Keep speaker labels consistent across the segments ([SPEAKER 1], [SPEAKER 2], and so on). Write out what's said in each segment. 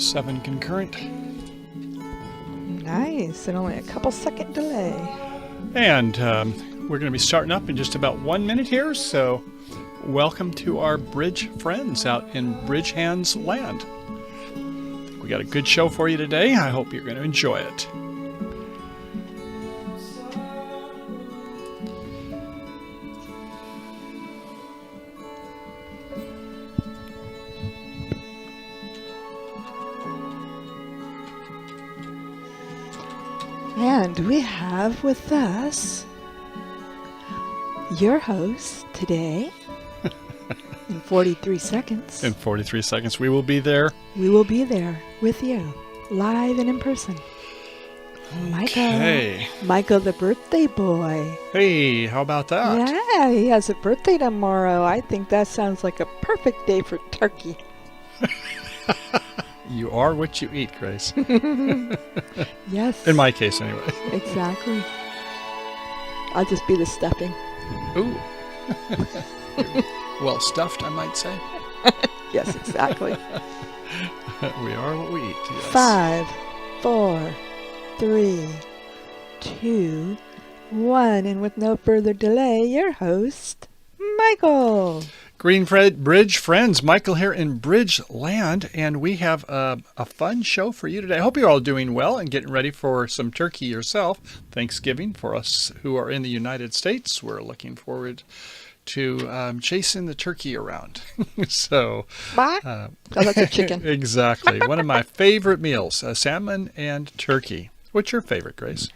[SPEAKER 1] 7 concurrent.
[SPEAKER 2] Nice, and only a couple second delay.
[SPEAKER 1] And we're going to be starting up in just about 1 minute here, so welcome to our bridge friends out in Bridgehands land. We got a good show for you today. I hope you're going to enjoy it.
[SPEAKER 2] And we have with us your host today in 43 seconds.
[SPEAKER 1] In 43 seconds, we will be there.
[SPEAKER 2] We will be there with you, live and in person.
[SPEAKER 1] Okay.
[SPEAKER 2] Michael the birthday boy.
[SPEAKER 1] Hey, how about that?
[SPEAKER 2] Yeah, he has a birthday tomorrow. I think that sounds like a perfect day for turkey.
[SPEAKER 1] You are what you eat, Grace.
[SPEAKER 2] Yes.
[SPEAKER 1] In my case, anyway.
[SPEAKER 2] Exactly. I'll just be the stuffing.
[SPEAKER 1] Ooh. Well stuffed, I might say.
[SPEAKER 2] Yes, exactly.
[SPEAKER 1] We are what we eat, yes.
[SPEAKER 2] 5, 4, 3, 2, 1, and with no further delay, your host, Michael.
[SPEAKER 1] Green Bridge friends, Michael here in Bridge Land, and we have a fun show for you today. I hope you're all doing well and getting ready for some turkey yourself. Thanksgiving for us who are in the United States. We're looking forward to chasing the turkey around. So,
[SPEAKER 2] Oh, that's a chicken.
[SPEAKER 1] Exactly. One of my favorite meals, salmon and turkey. What's your favorite, Grace?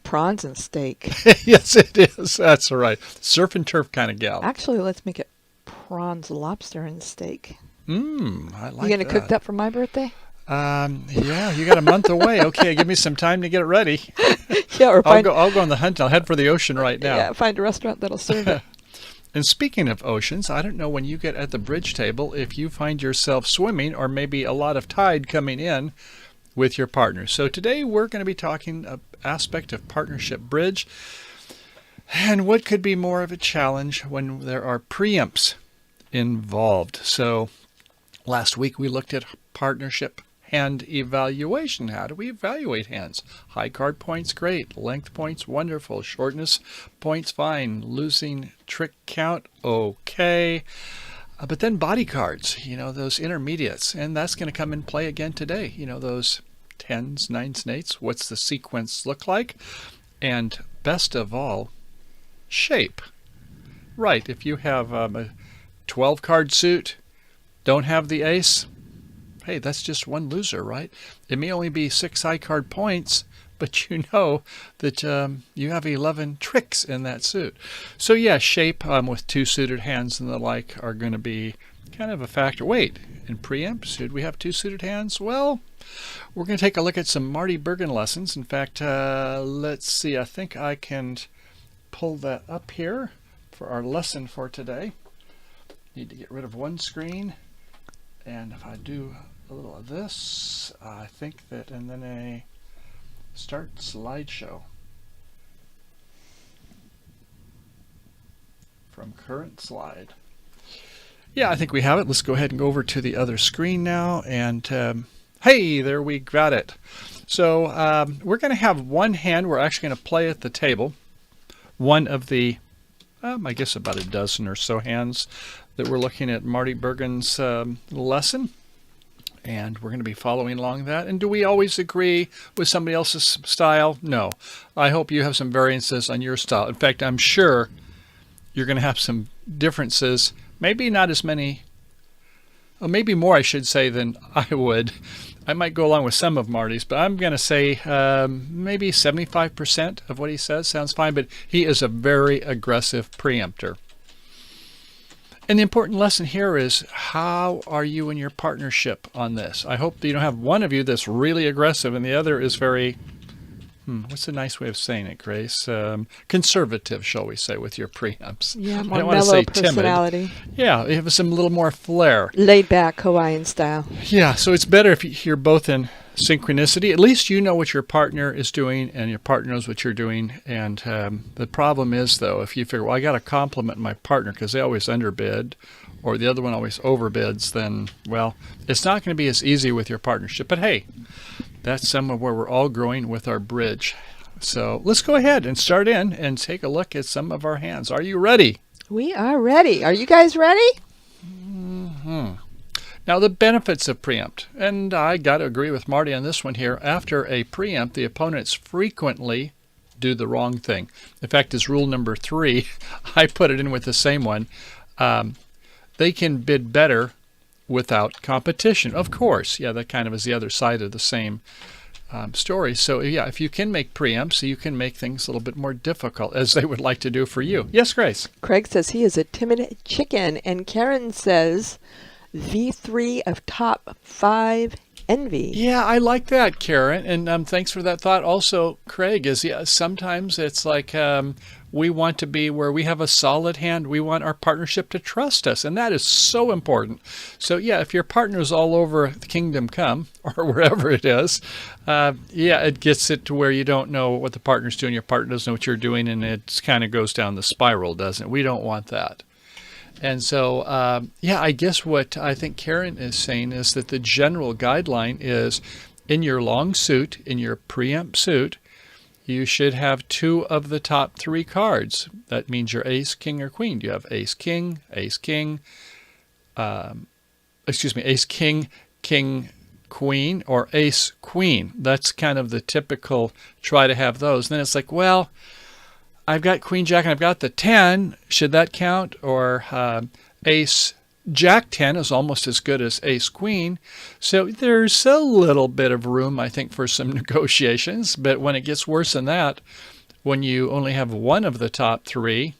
[SPEAKER 2] Prawns and steak.
[SPEAKER 1] Yes, it is. That's right. Surf and turf kind of gal.
[SPEAKER 2] Actually, let's make it prawns, lobster, and steak.
[SPEAKER 1] I like that.
[SPEAKER 2] You going to cook that for my birthday?
[SPEAKER 1] Yeah, you got a month away. Okay, give me some time to get it ready.
[SPEAKER 2] Yeah, or
[SPEAKER 1] I'll go on the hunt. I'll head for the ocean right now.
[SPEAKER 2] Yeah, find a restaurant that'll serve it.
[SPEAKER 1] And speaking of oceans, I don't know when you get at the bridge table if you find yourself swimming or maybe a lot of tide coming in with your partner. So today we're going to be talking an aspect of partnership bridge and what could be more of a challenge when there are preempts involved. So last week we looked at partnership hand evaluation. How do we evaluate hands? High card points, great. Length points, wonderful. Shortness points, fine. Losing trick count, okay. But then body cards, those intermediates, and that's going to come in play again today. Those 10s, 9s, and 8s, what's the sequence look like? And best of all, shape. Right, if you have a 12-card suit, don't have the ace, hey, that's just one loser, right? It may only be 6 high card points, but you know that you have 11 tricks in that suit. So yeah, shape with 2 suited hands and the like are going to be kind of a factor. Wait, in preempt, should we have 2 suited hands? Well, we're going to take a look at some Marty Bergen lessons. In fact, let's see, I think I can pull that up here for our lesson for today. Need to get rid of one screen, and if I do a little of this, I think that, and then a start slideshow from current slide. Yeah, I think we have it. Let's go ahead and go over to the other screen now, and hey, there we got it. So we're going to have one hand. We're actually going to play at the table. One of the, I guess about a dozen or so hands that we're looking at Marty Bergen's lesson. And we're going to be following along that. And do we always agree with somebody else's style? No. I hope you have some variances on your style. In fact, I'm sure you're going to have some differences. Maybe not as many, or maybe more, I should say, than I would. I might go along with some of Marty's, but I'm going to say maybe 75% of what he says sounds fine. But he is a very aggressive preempter. And the important lesson here is, how are you in your partnership on this? I hope that you don't have one of you that's really aggressive and the other is very, what's a nice way of saying it, Grace? Conservative, shall we say, with your preempts.
[SPEAKER 2] Yeah, more
[SPEAKER 1] I don't want to
[SPEAKER 2] mellow
[SPEAKER 1] say
[SPEAKER 2] personality.
[SPEAKER 1] Timid. Yeah, you have some little more flair.
[SPEAKER 2] Laid back Hawaiian style.
[SPEAKER 1] Yeah, so it's better if you're both in synchronicity. At least you know what your partner is doing and your partner knows what you're doing. And the problem is, though, if you figure, well, I got to compliment my partner because they always underbid or the other one always overbids, then, well, it's not going to be as easy with your partnership. But hey, that's some of where we're all growing with our bridge. So let's go ahead and start in and take a look at some of our hands. Are you ready?
[SPEAKER 2] We are ready. Are you guys ready?
[SPEAKER 1] Mm-hmm. Now, the benefits of preempt, and I got to agree with Marty on this one here. After a preempt, the opponents frequently do the wrong thing. In fact, as rule number 3, I put it in with the same one. They can bid better without competition. Of course, yeah, that kind of is the other side of the same story. So, yeah, if you can make preempts, you can make things a little bit more difficult, as they would like to do for you. Yes, Grace?
[SPEAKER 2] Craig says he is a timid chicken, and Karen says V3 of top 5 envy.
[SPEAKER 1] Yeah, I like that, Karen, and thanks for that thought. Also, Craig, is sometimes it's like we want to be where we have a solid hand. We want our partnership to trust us, and that is so important. So, yeah, if your partner's all over the kingdom come, or wherever it is, it gets it to where you don't know what the partner's doing, your partner doesn't know what you're doing, and it kind of goes down the spiral, doesn't it? We don't want that. And so, I guess what I think Karen is saying is that the general guideline is in your long suit, in your preempt suit, you should have 2 of the top 3 cards. That means your ace, king, or queen. Do you have ace, king, ace, king, ace, king, king, queen, or ace, queen? That's kind of the typical try to have those. And then it's like, well, I've got queen, jack, and I've got the 10. Should that count? Or ace, jack 10 is almost as good as ace, queen. So there's a little bit of room, I think, for some negotiations. But when it gets worse than that, when you only have 1 of the top 3,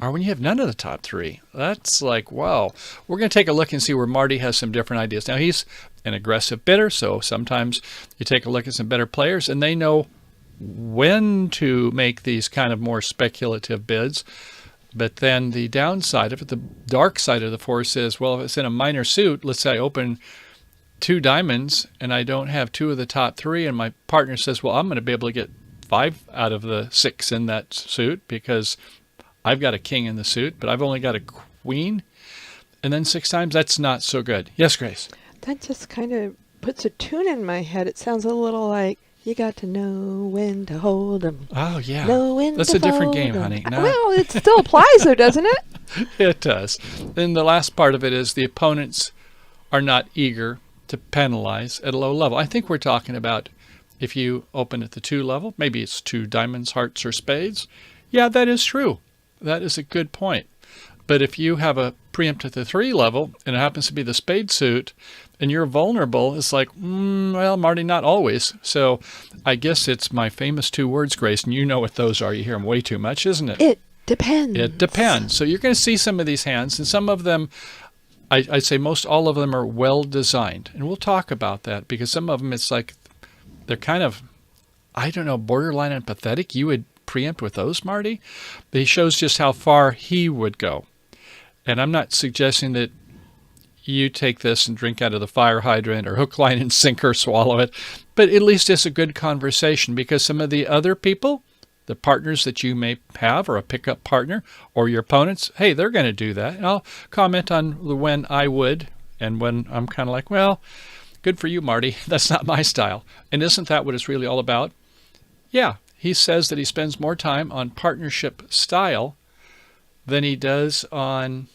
[SPEAKER 1] or when you have none of the top 3, that's like, wow. We're going to take a look and see where Marty has some different ideas. Now, he's an aggressive bidder, so sometimes you take a look at some better players, and they know when to make these kind of more speculative bids. But then the downside of it, the dark side of the force is, well, if it's in a minor suit, let's say I open 2 diamonds and I don't have 2 of the top 3, and my partner says, well, I'm going to be able to get 5 out of the 6 in that suit because I've got a king in the suit, but I've only got a queen. And then 6 times, that's not so good. Yes, Grace?
[SPEAKER 2] That just kind of puts a tune in my head. It sounds a little like, you got to know when to hold 'em.
[SPEAKER 1] Oh, yeah.
[SPEAKER 2] Know when
[SPEAKER 1] That's
[SPEAKER 2] to
[SPEAKER 1] a different
[SPEAKER 2] fold
[SPEAKER 1] game,
[SPEAKER 2] 'em.
[SPEAKER 1] honey. No.
[SPEAKER 2] Well, it still applies though, doesn't it?
[SPEAKER 1] It does. Then the last part of it is the opponents are not eager to penalize at a low level. I think we're talking about if you open at the 2 level, maybe it's 2 diamonds, hearts, or spades. Yeah, that is true. That is a good point. But if you have a preempt at the 3 level and it happens to be the spade suit and you're vulnerable, it's like, well, Marty, not always. So I guess it's my famous 2 words, Grace, and you know what those are. You hear them way too much, isn't it?
[SPEAKER 2] It depends.
[SPEAKER 1] It depends. So you're going to see some of these hands, and some of them, I'd say most all of them are well designed. And we'll talk about that because some of them, it's like they're kind of, I don't know, borderline and pathetic. You would preempt with those, Marty? But he shows just how far he would go. And I'm not suggesting that you take this and drink out of the fire hydrant or hook, line, and sinker, swallow it. But at least it's a good conversation because some of the other people, the partners that you may have or a pickup partner or your opponents, hey, they're going to do that. And I'll comment on when I would and when I'm kind of like, well, good for you, Marty. That's not my style. And isn't that what it's really all about? Yeah, he says that he spends more time on partnership style than he does on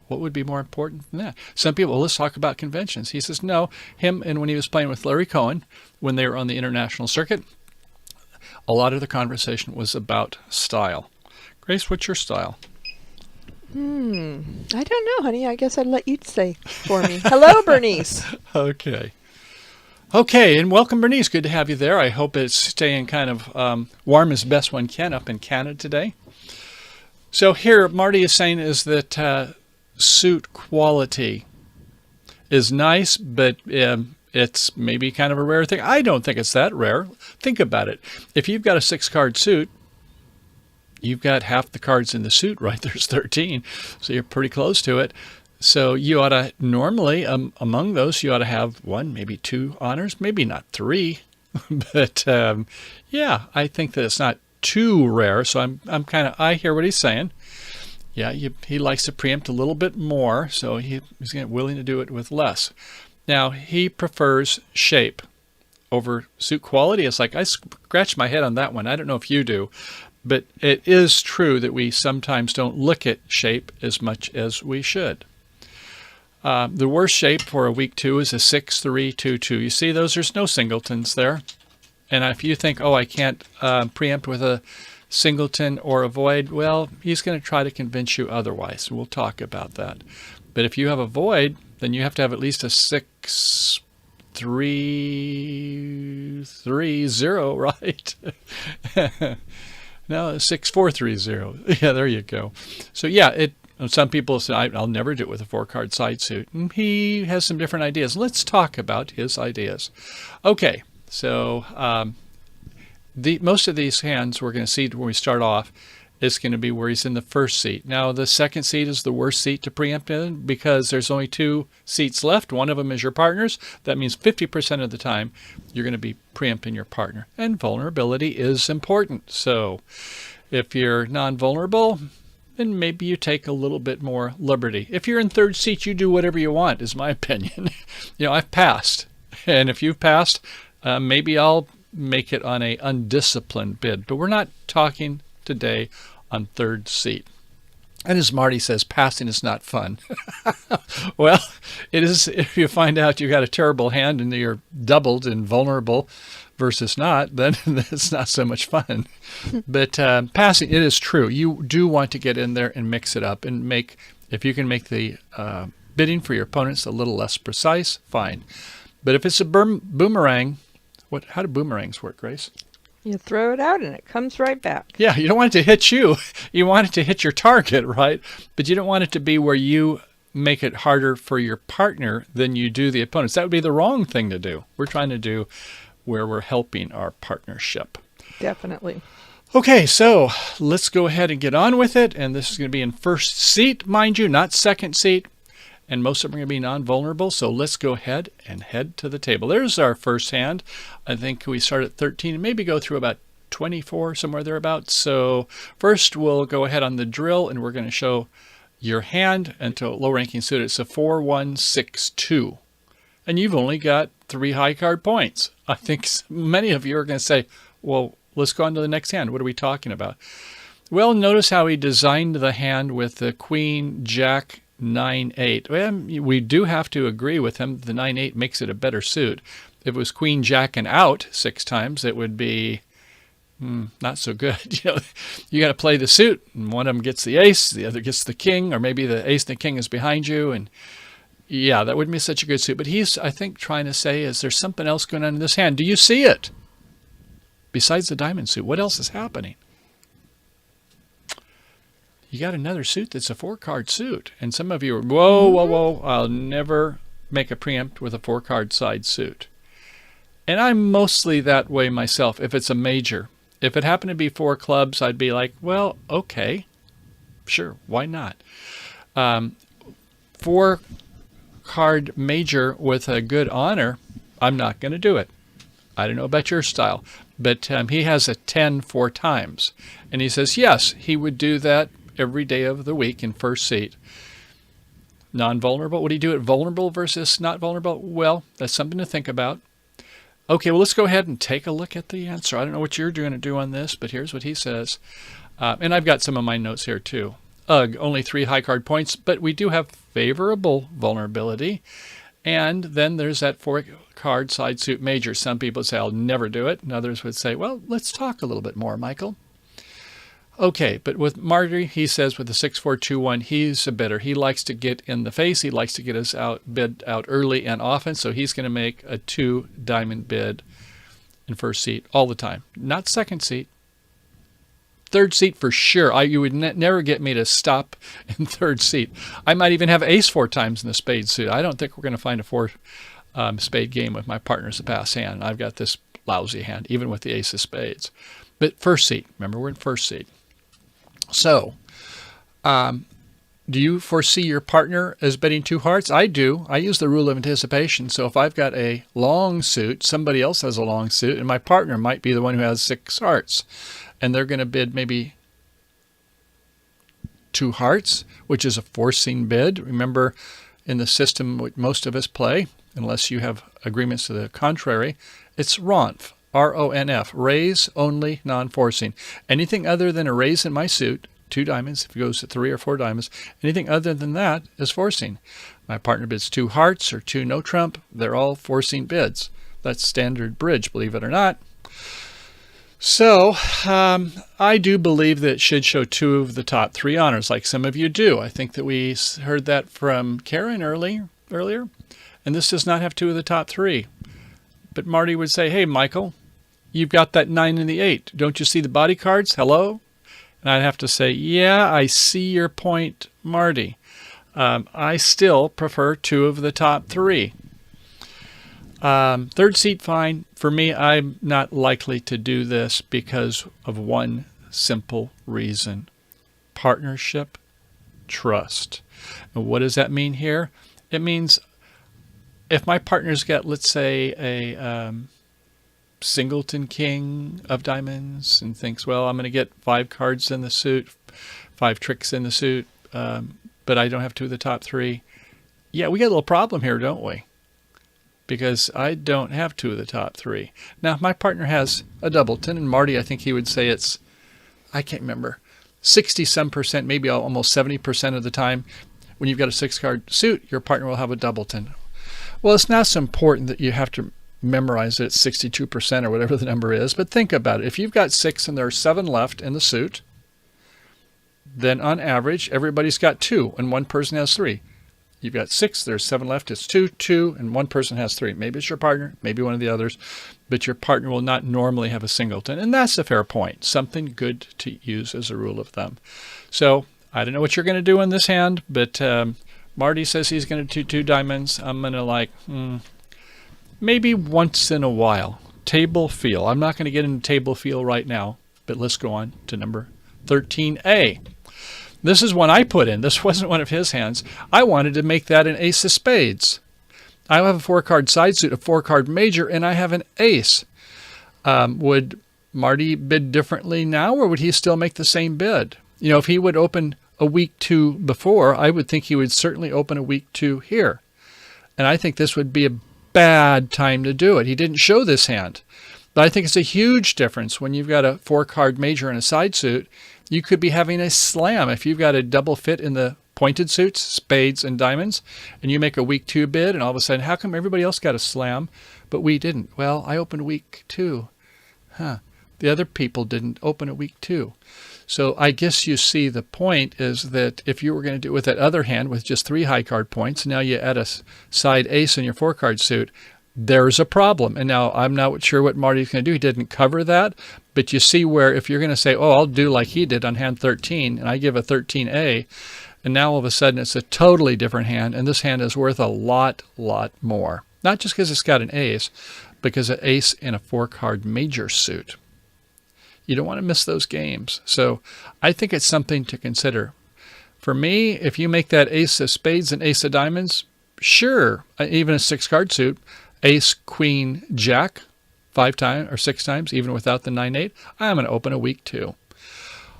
[SPEAKER 1] what would be more important than that? Some people, well, let's talk about conventions. He says, no, him and when he was playing with Larry Cohen, when they were on the international circuit, a lot of the conversation was about style. Grace, what's your style?
[SPEAKER 2] I don't know, honey. I guess I'd let you say for me. Hello, Bernice.
[SPEAKER 1] Okay, and welcome, Bernice. Good to have you there. I hope it's staying kind of warm as best one can up in Canada today. So here, Marty is saying is that suit quality is nice, but it's maybe kind of a rare thing. I don't think it's that rare. Think about it. If you've got a 6-card suit, you've got half the cards in the suit, right? There's 13, so you're pretty close to it. So you ought to normally, among those, you ought to have one, maybe two honors, maybe not three. But yeah, I think that it's not too rare. So I'm kind of, I hear what he's saying. Yeah, he likes to preempt a little bit more, so he's willing to do it with less. Now, he prefers shape over suit quality. It's like I scratch my head on that one. I don't know if you do, but it is true that we sometimes don't look at shape as much as we should. The worst shape for a week 2 is a 6-3-2-2. You see those? There's no singletons there. And if you think, oh, I can't preempt with a singleton or a void, well, he's going to try to convince you otherwise. We'll talk about that. But if you have a void, then you have to have at least a 6-3-3-0, right? No, 6-4-3-0. Yeah, there you go. So yeah, some people say, I'll never do it with a 4-card side suit. And he has some different ideas. Let's talk about his ideas. Okay, so most of these hands we're going to see when we start off is going to be where he's in the first seat. Now, the second seat is the worst seat to preempt in because there's only 2 seats left. One of them is your partner's. That means 50% of the time you're going to be preempting your partner. And vulnerability is important. So if you're non-vulnerable, then maybe you take a little bit more liberty. If you're in third seat, you do whatever you want, is my opinion. I've passed. And if you've passed, maybe I'll make it on a undisciplined bid. But we're not talking today on third seat. And as Marty says, passing is not fun. Well, it is if you find out you got a terrible hand and you're doubled and vulnerable versus not, then it's not so much fun. But passing, it is true. You do want to get in there and mix it up and if you can make the bidding for your opponents a little less precise, fine. But if it's a boomerang, how do boomerangs work, Grace?
[SPEAKER 2] You throw it out and it comes right back.
[SPEAKER 1] Yeah, you don't want it to hit you. You want it to hit your target, right? But you don't want it to be where you make it harder for your partner than you do the opponents. That would be the wrong thing to do. We're trying to do where we're helping our partnership.
[SPEAKER 2] Definitely.
[SPEAKER 1] Okay, so let's go ahead and get on with it. And this is going to be in first seat, mind you, not second seat. And most of them are going to be non-vulnerable. So let's go ahead and head to the table. There's our first hand. I think we start at 13 and maybe go through about 24, somewhere thereabouts. So first we'll go ahead on the drill and we're going to show your hand into a low-ranking suit. It's a 4-1-6-2. And you've only got 3 high card points. I think many of you are going to say, well, let's go on to the next hand. What are we talking about? Well, notice how he designed the hand with the Queen, Jack, 9-8. Well, we do have to agree with him. The 9-8 makes it a better suit. If it was Queen, Jack, and out 6 times, it would be not so good. You got to play the suit, and one of them gets the ace, the other gets the king, or maybe the ace and the king is behind you, and yeah, that wouldn't be such a good suit. But he's, I think, trying to say, is there something else going on in this hand? Do you see it? Besides the diamond suit, what else is happening? You got another suit that's a 4-card suit. And some of you are, whoa, I'll never make a preempt with a 4-card side suit. And I'm mostly that way myself if it's a major. If it happened to be 4 clubs, I'd be like, well, okay, sure, why not? 4-card major with a good honor, I'm not going to do it. I don't know about your style. But he has a 10 4 times. And he says, yes, he would do that every day of the week in first seat. Non-vulnerable. Would he do it vulnerable versus not vulnerable? Well, that's something to think about. Okay, well, let's go ahead and take a look at the answer. I don't know what you're going to do on this, but here's what he says. And I've got some of my notes here too. Ugh, only 3 high card points, but we do have favorable vulnerability. And then there's that 4-card side suit major. Some people say, I'll never do it. And others would say, well, let's talk a little bit more, Michael. Okay, but with Marty, he says with the 6-4-2-1, he's a bidder. He likes to get in the face. He likes to get us bid out early and often. So he's going to make a 2 diamond bid in first seat all the time. Not second seat. Third seat for sure. You would never get me to stop in third seat. I might even have ace 4 times in the spade suit. I don't think we're going to find a 4 spade game with my partner's a pass hand. I've got this lousy hand, even with the ace of spades. But first seat. Remember, we're in first seat. So Do you foresee your partner as betting 2 hearts? I do. I use the rule of anticipation. So if I've got a long suit, somebody else has a long suit, and my partner might be the one who has 6 hearts. And they're going to bid maybe 2 hearts, which is a forcing bid. Remember, in the system most of us play, unless you have agreements to the contrary, it's RONF, R-O-N-F, raise only, non-forcing. Anything other than a raise in my suit, 2 diamonds, if it goes to 3 or 4 diamonds, anything other than that is forcing. My partner bids 2 hearts or 2 no trump, they're all forcing bids. That's standard bridge, believe it or not. So I do believe that it should show 2 of the top 3 honors, like some of you do. I think that we heard that from Karen earlier, and this does not have 2 of the top 3. But Marty would say, hey, Michael, you've got that 9 and the 8. Don't you see the body cards? Hello? And I'd have to say, yeah, I see your point, Marty. I still prefer 2 of the top 3. Third seat, fine. For me, I'm not likely to do this because of one simple reason. Partnership, trust. And what does that mean here? It means if my partner's got, let's say, a singleton king of diamonds and thinks, well, I'm going to get 5 cards in the suit, 5 tricks in the suit, but I don't have 2 of the top 3. Yeah, we got a little problem here, don't we? Because I don't have 2 of the top 3. Now, if my partner has a doubleton, and Marty, I think he would say it's, I can't remember, 60-some%, maybe almost 70% of the time, when you've got a 6-card suit, your partner will have a doubleton. Well, it's not so important that you have to memorize it at 62% or whatever the number is, but think about it. If you've got 6 and there are 7 left in the suit, then on average, everybody's got 2 and one person has 3. You've got 6, there's 7 left, it's 2, 2, and one person has 3. Maybe it's your partner, maybe one of the others, but your partner will not normally have a singleton, and that's a fair point. Something good to use as a rule of thumb. So I don't know what you're going to do in this hand, but Marty says he's going to do 2 diamonds. I'm going to maybe once in a while. Table feel. I'm not going to get into table feel right now, but let's go on to number 13A. This is one I put in. This wasn't one of his hands. I wanted to make that an ace of spades. I have a 4-card side suit, a 4-card major, and I have an ace. Would Marty bid differently now, or would he still make the same bid? You know, if he would open a week 2 before, I would think he would certainly open a week 2 here. And I think this would be a bad time to do it. He didn't show this hand. But I think it's a huge difference when you've got a 4-card major and a side suit. You could be having a slam if you've got a double fit in the pointed suits, spades and diamonds, and you make a week 2 bid, and all of a sudden, how come everybody else got a slam, but we didn't? Well, I opened week 2. The other people didn't open a week 2. So I guess you see the point is that if you were going to do it with that other hand with just 3 high card points, now you add a side ace in your 4-card suit, there's a problem. And now I'm not sure what Marty's going to do. He didn't cover that. But you see where if you're going to say, oh, I'll do like he did on hand 13, and I give a 13A, and now all of a sudden it's a totally different hand, and this hand is worth a lot more. Not just because it's got an ace, because an ace in a 4-card major suit. You don't want to miss those games. So I think it's something to consider. For me, if you make that ace of spades and ace of diamonds, sure, even a 6-card suit, ace, queen, jack, 5 times or 6 times, even without the 9-8, I'm going to open a week 2.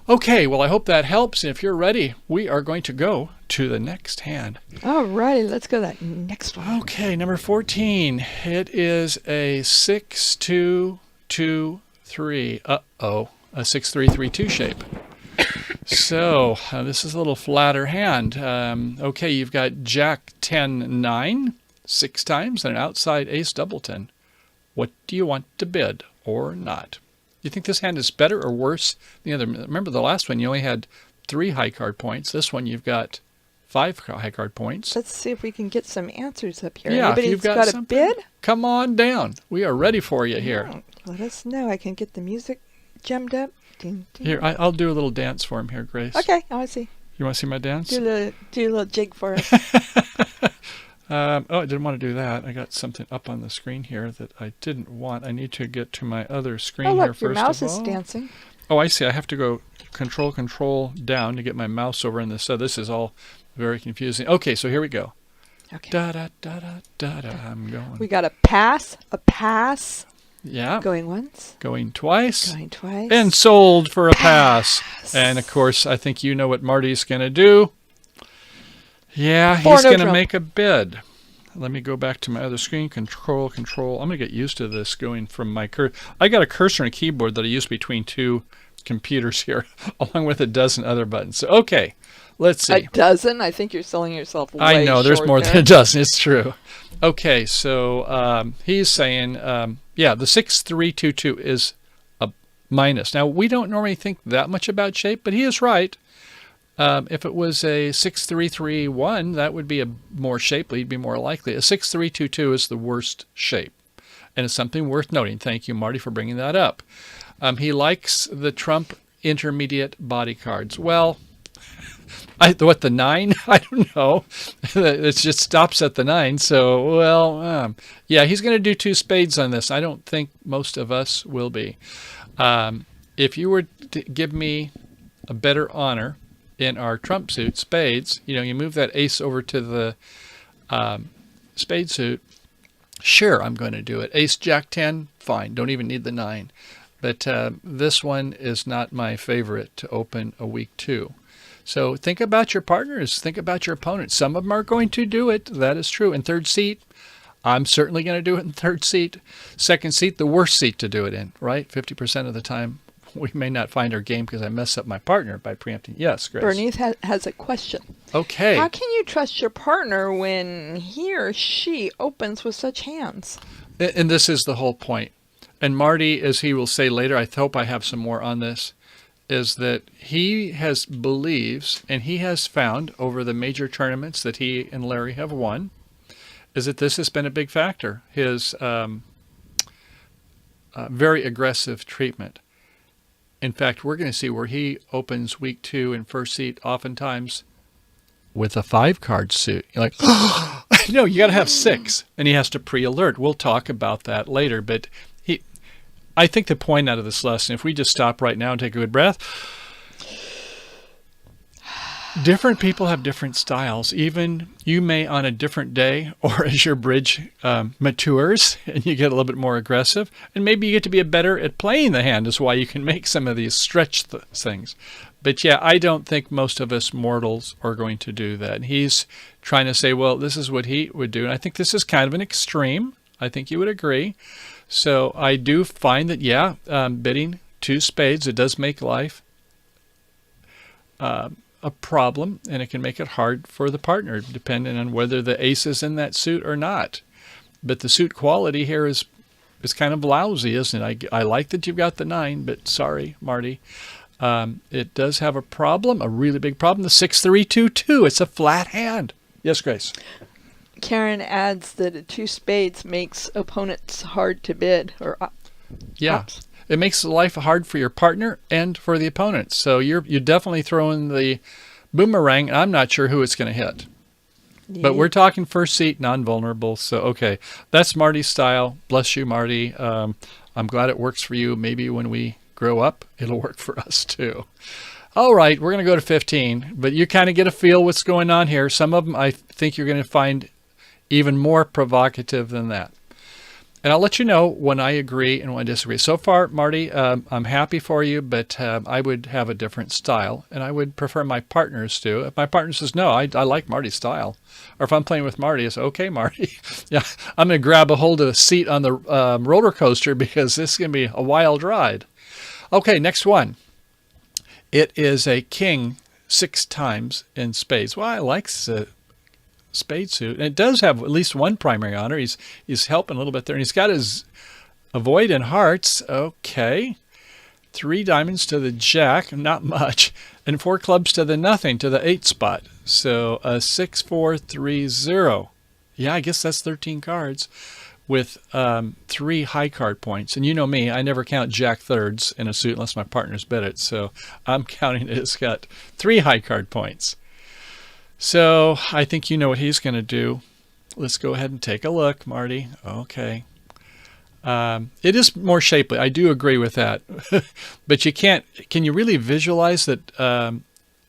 [SPEAKER 1] Okay, well, I hope that helps. If you're ready, we are going to go to the next hand.
[SPEAKER 2] All righty, let's go to that next one.
[SPEAKER 1] Okay, number 14. It is a 6-2-2-3. Uh-oh, a 6-3-3-2 shape. So this is a little flatter hand. Okay, you've got jack 10-9 6 times and an outside ace doubleton. What do you want to bid or not? You think this hand is better or worse than the other? Remember the last one, you only had 3 high card points. This one, you've got 5 high card points.
[SPEAKER 2] Let's see if we can get some answers up here.
[SPEAKER 1] Yeah,
[SPEAKER 2] Anybody's
[SPEAKER 1] if you've got
[SPEAKER 2] a bid?
[SPEAKER 1] Come on down. We are ready for you here.
[SPEAKER 2] Oh, let us know. I can get the music gemmed up. Ding, ding.
[SPEAKER 1] Here, I'll do a little dance for him here, Grace.
[SPEAKER 2] Okay, I want to see.
[SPEAKER 1] You want to see my dance?
[SPEAKER 2] Do a little jig for us.
[SPEAKER 1] Oh, I didn't want to do that. I got something up on the screen here that I didn't want. I need to get to my other screen
[SPEAKER 2] oh,
[SPEAKER 1] here
[SPEAKER 2] look,
[SPEAKER 1] first
[SPEAKER 2] your mouse
[SPEAKER 1] of
[SPEAKER 2] is
[SPEAKER 1] all.
[SPEAKER 2] dancing.
[SPEAKER 1] Oh, I see. I have to go control down to get my mouse over in this. So this is all very confusing. Okay, so here we go.
[SPEAKER 2] Okay.
[SPEAKER 1] Da da da da da da. I'm going.
[SPEAKER 2] We got a pass,
[SPEAKER 1] Yeah.
[SPEAKER 2] going once,
[SPEAKER 1] Going twice.
[SPEAKER 2] going twice.
[SPEAKER 1] And sold for a pass. And of course, I think you know what Marty's going to do. Yeah, he's going to make a bid. Let me go back to my other screen. Control. I'm going to get used to this going from my cursor. I got a cursor and a keyboard that I use between two computers here, along with a dozen other buttons. So, okay, let's see.
[SPEAKER 2] A dozen? I think you're selling yourself way
[SPEAKER 1] I know, there's
[SPEAKER 2] short
[SPEAKER 1] more
[SPEAKER 2] there.
[SPEAKER 1] than a dozen. It's true. Okay, so he's saying, yeah, the 6322 is a minus. Now, we don't normally think that much about shape, but he is right. If it was a 6331, that would be a more shapely, it'd be more likely. A 6322 is the worst shape, and it's something worth noting. Thank you, Marty, for bringing that up. He likes the Trump intermediate body cards. Well, the 9? I don't know. It just stops at the 9. So, well, yeah, he's going to do 2 spades on this. I don't think most of us will be. If you were to give me a better honor in our Trump suit, spades, you move that ace over to the spade suit. Sure, I'm going to do it. Ace, Jack 10, fine. Don't even need the 9. But this one is not my favorite to open a week 2. So think about your partners. Think about your opponents. Some of them are going to do it. That is true. In third seat, I'm certainly going to do it in third seat. Second seat, the worst seat to do it in, right? 50% of the time, we may not find our game because I mess up my partner by preempting. Yes, Grace.
[SPEAKER 2] Bernice has a question.
[SPEAKER 1] Okay.
[SPEAKER 2] How can you trust your partner when he or she opens with such hands?
[SPEAKER 1] And this is the whole point. And Marty, as he will say later, I hope I have some more on this, is that he believes, and he has found over the major tournaments that he and Larry have won, is that this has been a big factor. His very aggressive treatment. In fact, we're going to see where he opens week 2 in first seat, oftentimes with a 5-card suit. You're like, no, you got to have 6, and he has to pre-alert. We'll talk about that later, but I think the point out of this lesson, if we just stop right now and take a good breath, different people have different styles. Even you may on a different day, or as your bridge matures and you get a little bit more aggressive, and maybe you get to be better at playing the hand is why you can make some of these stretch things. But yeah, I don't think most of us mortals are going to do that. And he's trying to say, well, this is what he would do. And I think this is kind of an extreme. I think you would agree. So I do find that, yeah, bidding 2 spades, it does make life a problem, and it can make it hard for the partner, depending on whether the ace is in that suit or not. But the suit quality here is kind of lousy, isn't it? I like that you've got the 9, but sorry, Marty. It does have a problem, a really big problem. The 6-3-2-2, it's a flat hand. Yes, Grace.
[SPEAKER 2] Karen adds that a 2 spades makes opponents hard to bid.
[SPEAKER 1] Yeah, it makes life hard for your partner and for the opponent. So you're definitely throwing the boomerang. And I'm not sure who it's going to hit. Yeah. But we're talking first seat, non-vulnerable. So, okay, that's Marty's style. Bless you, Marty. I'm glad it works for you. Maybe when we grow up, it'll work for us too. All right, we're going to go to 15. But you kind of get a feel what's going on here. Some of them I think you're going to find even more provocative than that. And I'll let you know when I agree and when I disagree. So far, Marty, I'm happy for you, but I would have a different style, and I would prefer my partners to. If my partner says, no, I like Marty's style, or if I'm playing with Marty, it's okay, Marty. Yeah, I'm going to grab a hold of a seat on the roller coaster because this is going to be a wild ride. Okay, next one. It is a king 6 times in spades. Well, I like spade suit, and it does have at least one primary honor. He's helping a little bit there, and he's got his avoid in hearts. Okay, 3 diamonds to the jack, not much, and 4 clubs to the nothing, to the 8 spot. So 6-4-3-0. Yeah, I guess that's 13 cards with 3 high card points. And you know me, I never count jack thirds in a suit unless my partner's bid it. So I'm counting it's got 3 high card points. So I think you know what he's going to do. Let's go ahead and take a look, Marty. Okay. It is more shapely. I do agree with that. But you can't, can you really visualize that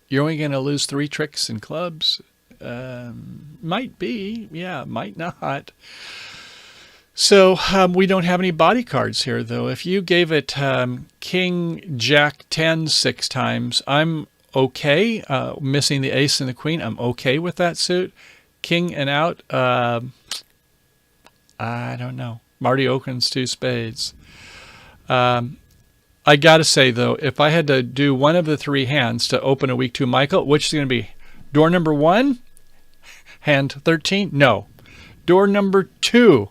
[SPEAKER 1] you're only going to lose 3 tricks in clubs? Might be. Yeah, might not. So we don't have any body cards here, though. If you gave it King, Jack, 10 6 times, I'm okay. Missing the ace and the queen, I'm okay with that suit. King and out, I don't know. Marty opens 2 spades. I got to say, though, if I had to do one of the 3 hands to open a week 2, Michael, which is going to be door number 1, hand 13? No. Door number 2?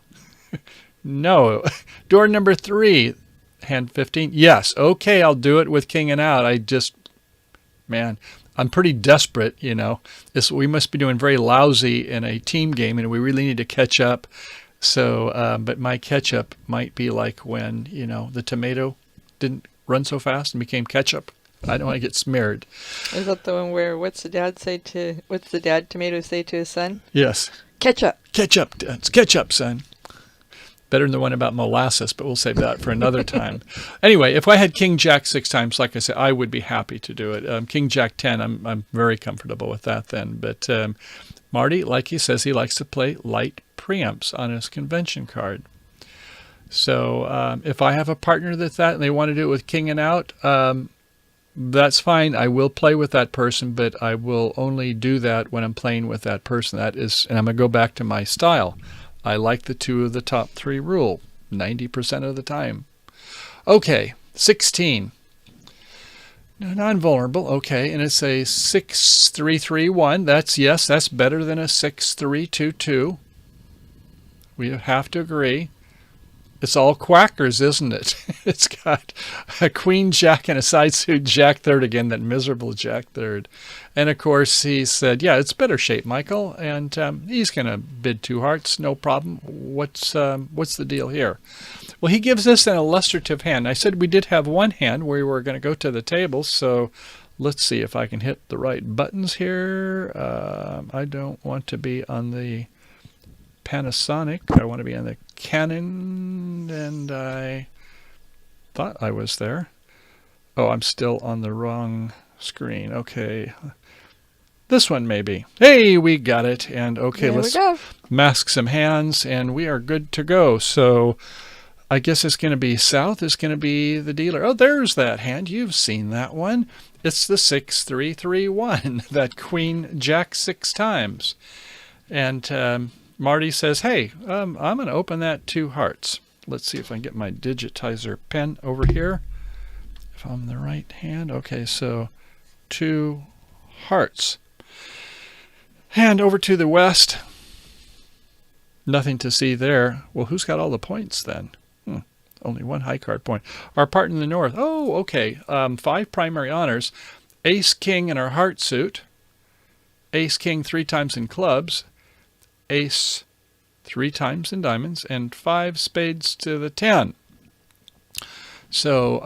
[SPEAKER 1] No. Door number 3, hand 15? Yes. Okay, I'll do it with king and out. Man, I'm pretty desperate, you know. We must be doing very lousy in a team game, and we really need to catch up. So, but my catch-up might be like when, you know, the tomato didn't run so fast and became ketchup. I don't want to get smeared.
[SPEAKER 2] Is that the one where what's the dad tomato say to his son?
[SPEAKER 1] Yes.
[SPEAKER 2] Ketchup.
[SPEAKER 1] Ketchup. It's ketchup, son. Better than the one about molasses, but we'll save that for another time. Anyway, if I had King Jack 6 times, like I said, I would be happy to do it. King Jack 10, I'm very comfortable with that then. But Marty, like he says, he likes to play light preempts on his convention card. So if I have a partner that's that and they want to do it with king and out, that's fine. I will play with that person, but I will only do that when I'm playing with that person. That is, and I'm going to go back to my style. I like the 2 of the top 3 rule 90% of the time. Okay, 16. Non-vulnerable, okay, and it's a 6-3-3-1. That's better than a 6-3-2-2. We have to agree. It's all quackers, isn't it? It's got a queen, jack, and a side suit, jack third again, that miserable jack third. And, of course, he said, yeah, it's better shape, Michael. And he's going to bid 2 hearts, no problem. What's the deal here? Well, he gives us an illustrative hand. I said we did have one hand where we were going to go to the table, so let's see if I can hit the right buttons here. I don't want to be on the Panasonic. I want to be on the Canon, and I thought I was there. Oh, I'm still on the wrong screen. Okay. This one maybe. Hey, we got it. And okay, let's mask some hands, and we are good to go. So I guess it's going to be south is going to be the dealer. Oh, there's that hand. You've seen that one. It's the 6-3-3-1, that queen jack 6 times. And Marty says, hey, I'm going to open that 2 hearts. Let's see if I can get my digitizer pen over here. If I'm the right hand. Okay, so 2 hearts. Hand over to the west. Nothing to see there. Well, who's got all the points then? Only 1 high card point. Our partner in the north. Oh, okay. 5 primary honors. Ace, king in our heart suit. Ace, king 3 times in clubs. Ace 3 times in diamonds, and 5 spades to the 10. So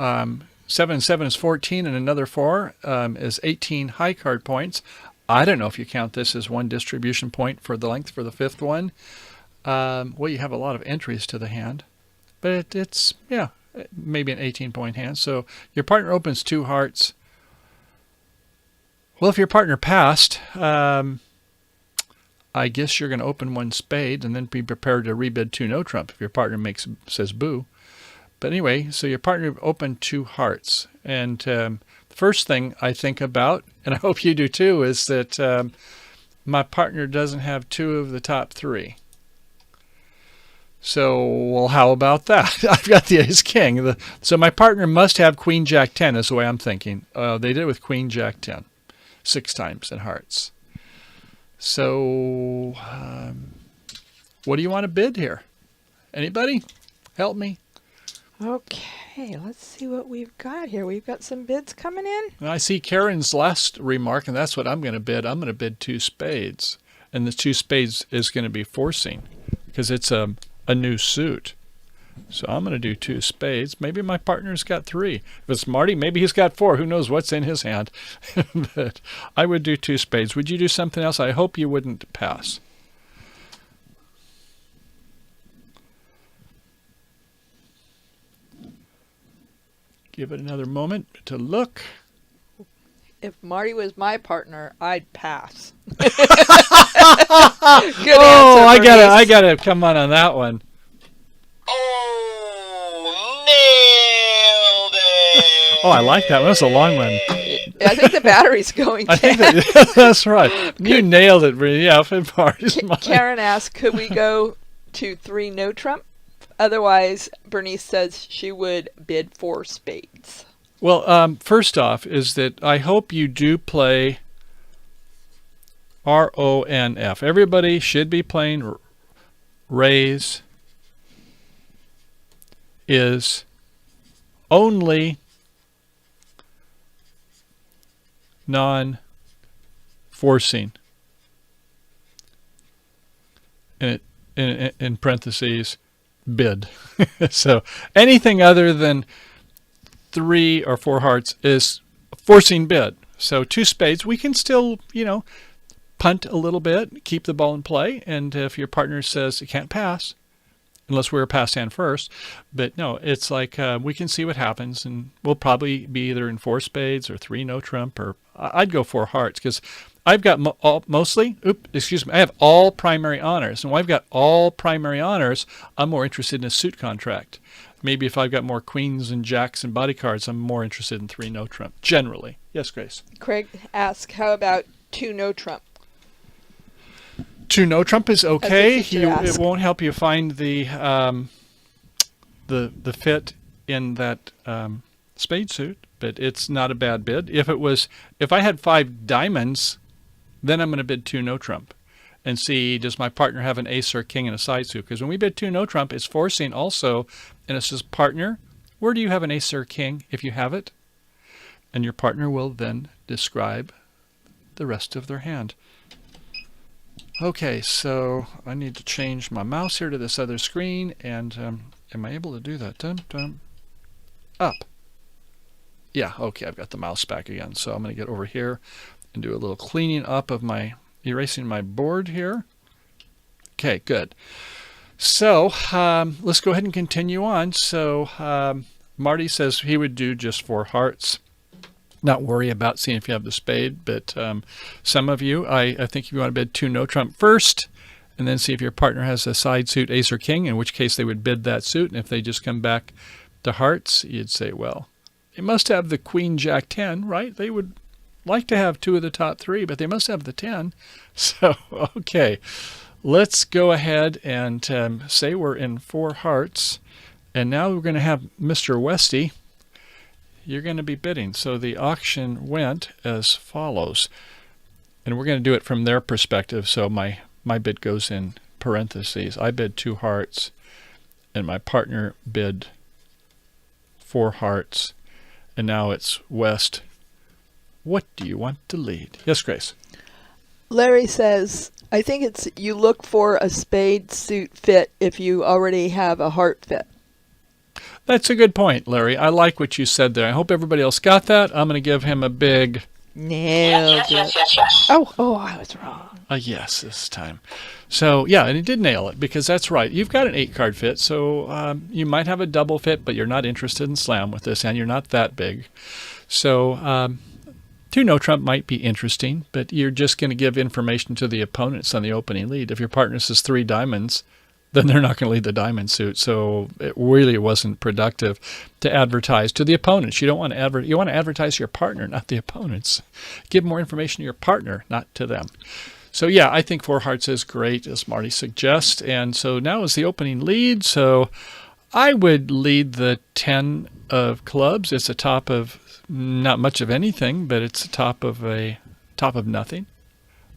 [SPEAKER 1] 7 and 7 is 14, and another 4 is 18 high card points. I don't know if you count this as 1 distribution point for the length for the 5th one. Well, you have a lot of entries to the hand, but it's, yeah, maybe an 18-point hand. So your partner opens 2 hearts. Well, if your partner passed, I guess you're going to open 1 spade and then be prepared to rebid 2 no trump if your partner says boo. But anyway, so your partner opened 2 hearts. And the first thing I think about, and I hope you do too, is that my partner doesn't have 2 of the top 3. So, well, how about that? I've got the ace king. So my partner must have queen jack 10 is the way I'm thinking. They did it with queen jack 10, 6 times in hearts. So, what do you want to bid here? Anybody? Help me.
[SPEAKER 2] Okay, let's see what we've got here. We've got some bids coming in.
[SPEAKER 1] I see Karen's last remark, and that's what I'm going to bid. I'm going to bid 2 spades. And the 2 spades is going to be forcing because it's a new suit. So I'm going to do 2 spades. Maybe my partner's got 3. If it's Marty, maybe he's got 4. Who knows what's in his hand? But I would do 2 spades. Would you do something else? I hope you wouldn't pass. give it another moment to look.
[SPEAKER 2] If Marty was my partner, I'd pass. Good
[SPEAKER 1] Oh,
[SPEAKER 2] answer,
[SPEAKER 1] I
[SPEAKER 2] Bernice.
[SPEAKER 1] gotta come on that one.
[SPEAKER 3] Oh, nailed it!
[SPEAKER 1] Oh, I like that one. That's a long one.
[SPEAKER 2] I think the battery's going
[SPEAKER 1] I think
[SPEAKER 2] down.
[SPEAKER 1] that's right. You nailed it, Bree. Yeah, if Marty's mine.
[SPEAKER 2] Karen asked, could we go to 3 no trump? Otherwise, Bernice says she would bid 4 spades.
[SPEAKER 1] Well, first off is that I hope you do play RONF. Everybody should be playing raise is only non-forcing. In parentheses, bid. So anything other than 3 or 4 hearts is forcing bid. So 2 spades, we can still, punt a little bit, keep the ball in play, and if your partner says you can't pass, unless we're a pass hand first, but no, it's like we can see what happens, and we'll probably be either in 4 spades or 3 no trump, or I'd go 4 hearts because I've got I have all primary honors, and when I've got all primary honors, I'm more interested in a suit contract. Maybe if I've got more queens and jacks and body cards, I'm more interested in 3 no trump, generally. Yes, Grace?
[SPEAKER 2] Craig asked, how about 2 no trump?
[SPEAKER 1] 2 no trump is okay.
[SPEAKER 2] That's what you
[SPEAKER 1] It
[SPEAKER 2] ask.
[SPEAKER 1] won't help you find the fit in that spade suit, but it's not a bad bid. If I had 5 diamonds, then I'm going to bid 2 no trump and see, does my partner have an ace or king in a side suit? Because when we bid 2 no trump, it's forcing also, and it says, partner, where do you have an ace or king if you have it? And your partner will then describe the rest of their hand. Okay, so I need to change my mouse here to this other screen, and am I able to do that? Up. Yeah, okay, I've got the mouse back again. So I'm going to get over here and do a little cleaning up of erasing my board here. Okay, good. So let's go ahead and continue on. So Marty says he would do just 4 hearts. Not worry about seeing if you have the spade, but some of you, I think if you want to bid 2 no trump first, and then see if your partner has a side suit, ace or king, in which case they would bid that suit, and if they just come back to hearts, you'd say, well, they must have the queen jack 10, right? They would like to have 2 of the top 3, but they must have the 10. So, okay, let's go ahead and say we're in 4 hearts, and now we're going to have Mr. Westy. You're going to be bidding. So the auction went as follows. And we're going to do it from their perspective. So my bid goes in parentheses. I bid 2 hearts, and my partner bid 4 hearts. And now it's West. What do you want to lead? Yes, Grace?
[SPEAKER 2] Larry says, I think it's you look for a spade suit fit if you already have a heart fit.
[SPEAKER 1] That's a good point, Larry. I like what you said there. I hope everybody else got that. I'm going to give him a big
[SPEAKER 2] Nailed it. Oh, I was wrong.
[SPEAKER 1] a yes this time. So, yeah, and he did nail it because that's right. You've got an 8-card fit, so you might have a double fit, but you're not interested in slam with this, and you're not that big. So 2 no trump might be interesting, but you're just going to give information to the opponents on the opening lead. If your partner says 3 diamonds, then they're not going to lead the diamond suit. So it really wasn't productive to advertise to the opponents. You don't want to you want to advertise to your partner, not the opponents. Give more information to your partner, not to them. So yeah, I think 4 hearts is great, as Marty suggests. And so now is the opening lead. So I would lead the 10 of clubs. It's a top of not much of anything, but it's a top of nothing.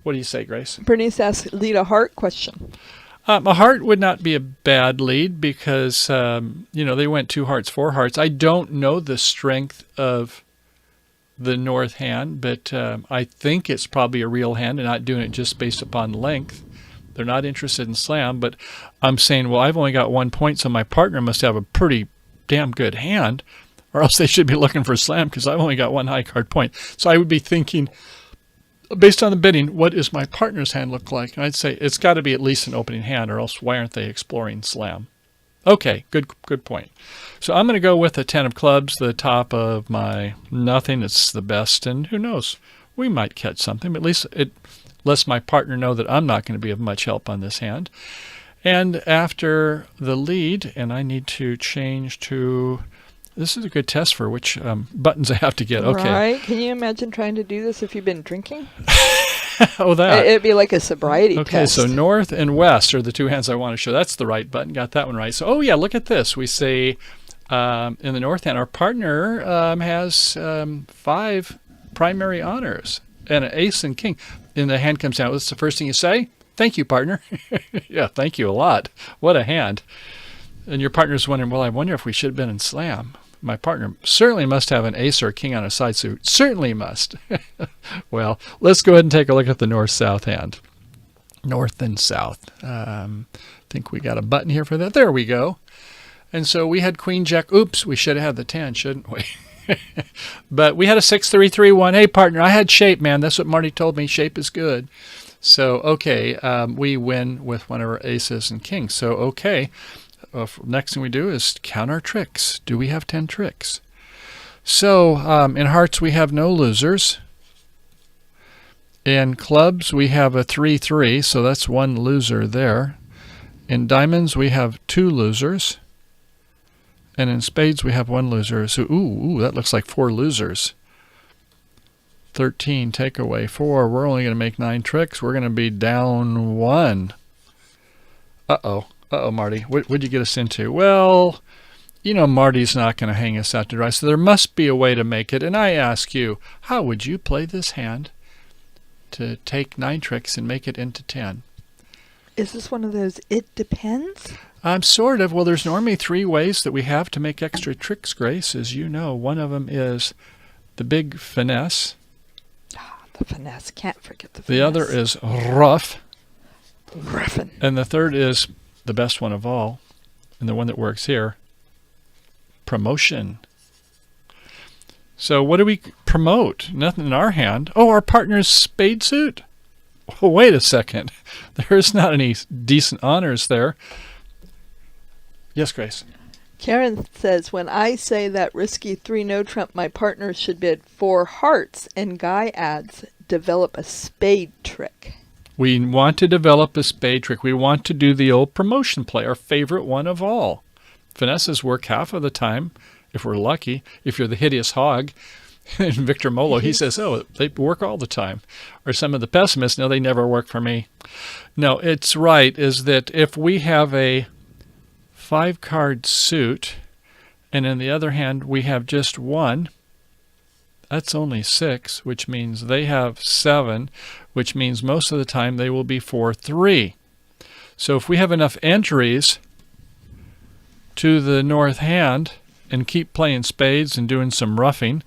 [SPEAKER 1] What do you say, Grace?
[SPEAKER 2] Bernice asked, lead a heart question.
[SPEAKER 1] A heart would not be a bad lead because, they went 2 hearts, 4 hearts. I don't know the strength of the north hand, but I think it's probably a real hand and not doing it just based upon length. They're not interested in slam, but I'm saying, well, I've only got 1 point, so my partner must have a pretty damn good hand, or else they should be looking for slam because I've only got 1 high card point. So I would be thinking, based on the bidding, what does my partner's hand look like? And I'd say it's got to be at least an opening hand, or else why aren't they exploring slam? Okay, good point. So I'm going to go with the 10 of clubs, the top of my nothing. It's the best, and who knows, we might catch something, but at least it lets my partner know that I'm not going to be of much help on this hand. And after the lead, and I need to change to, this is a good test for which buttons I have to get. Okay.
[SPEAKER 2] Right. Can you imagine trying to do this if you've been drinking?
[SPEAKER 1] Oh, that.
[SPEAKER 2] It'd be like a sobriety test.
[SPEAKER 1] Okay, so north and west are the two hands I want to show. That's the right button. Got that one right. So, oh yeah, look at this. We say in the north hand, our partner has 5 primary honors and an ace and king. And the hand comes out. What's the first thing you say? Thank you, partner. Yeah, thank you a lot. What a hand. And your partner's wondering, well, I wonder if we should have been in slam. My partner certainly must have an ace or a king on a side suit. Certainly must. Well, let's go ahead and take a look at the north-south hand. North and south. I think we got a button here for that. There we go. And so we had queen jack. Oops, we should have had the 10, shouldn't we? But we had a 6-3-3-1. Hey, partner, I had shape, man. That's what Marty told me. Shape is good. So, okay, we win with one of our aces and kings. So, okay. Next thing we do is count our tricks. Do we have 10 tricks? So in hearts we have no losers. In clubs we have a 3-3, so that's one loser there. In diamonds we have 2 losers. And in spades we have 1 loser. So ooh, that looks like 4 losers. 13 take away 4. We're only going to make 9 tricks. We're going to be down 1. Uh-oh, Marty, what'd you get us into? Well, you know Marty's not going to hang us out to dry, so there must be a way to make it. And I ask you, how would you play this hand to take 9 tricks and make it into 10?
[SPEAKER 2] Is this one of those it depends?
[SPEAKER 1] Sort of. Well, there's normally 3 ways that we have to make extra tricks, Grace, as you know. One of them is the big finesse.
[SPEAKER 2] The finesse. Can't forget the finesse.
[SPEAKER 1] The other is rough.
[SPEAKER 2] Ruffin.
[SPEAKER 1] And the third is the best one of all, and the one that works here, promotion. So what do we promote? Nothing in our hand. Oh, our partner's spade suit? Oh, wait a second. There's not any decent honors there. Yes, Grace?
[SPEAKER 2] Karen says, when I say that risky 3 no trump, my partner should bid 4 hearts, and Guy adds, develop a spade trick.
[SPEAKER 1] We want to develop a spade trick. We want to do the old promotion play, our favorite one of all. Finesses work half of the time, if we're lucky. If you're the hideous hog, and Victor Molo, he says, oh, they work all the time. Or some of the pessimists, no, they never work for me. No, it's right, is that if we have a 5-card suit, and in the other hand we have just 1, that's only 6, which means they have 7, which means most of the time they will be 4-3. So if we have enough entries to the north hand and keep playing spades and doing some roughing,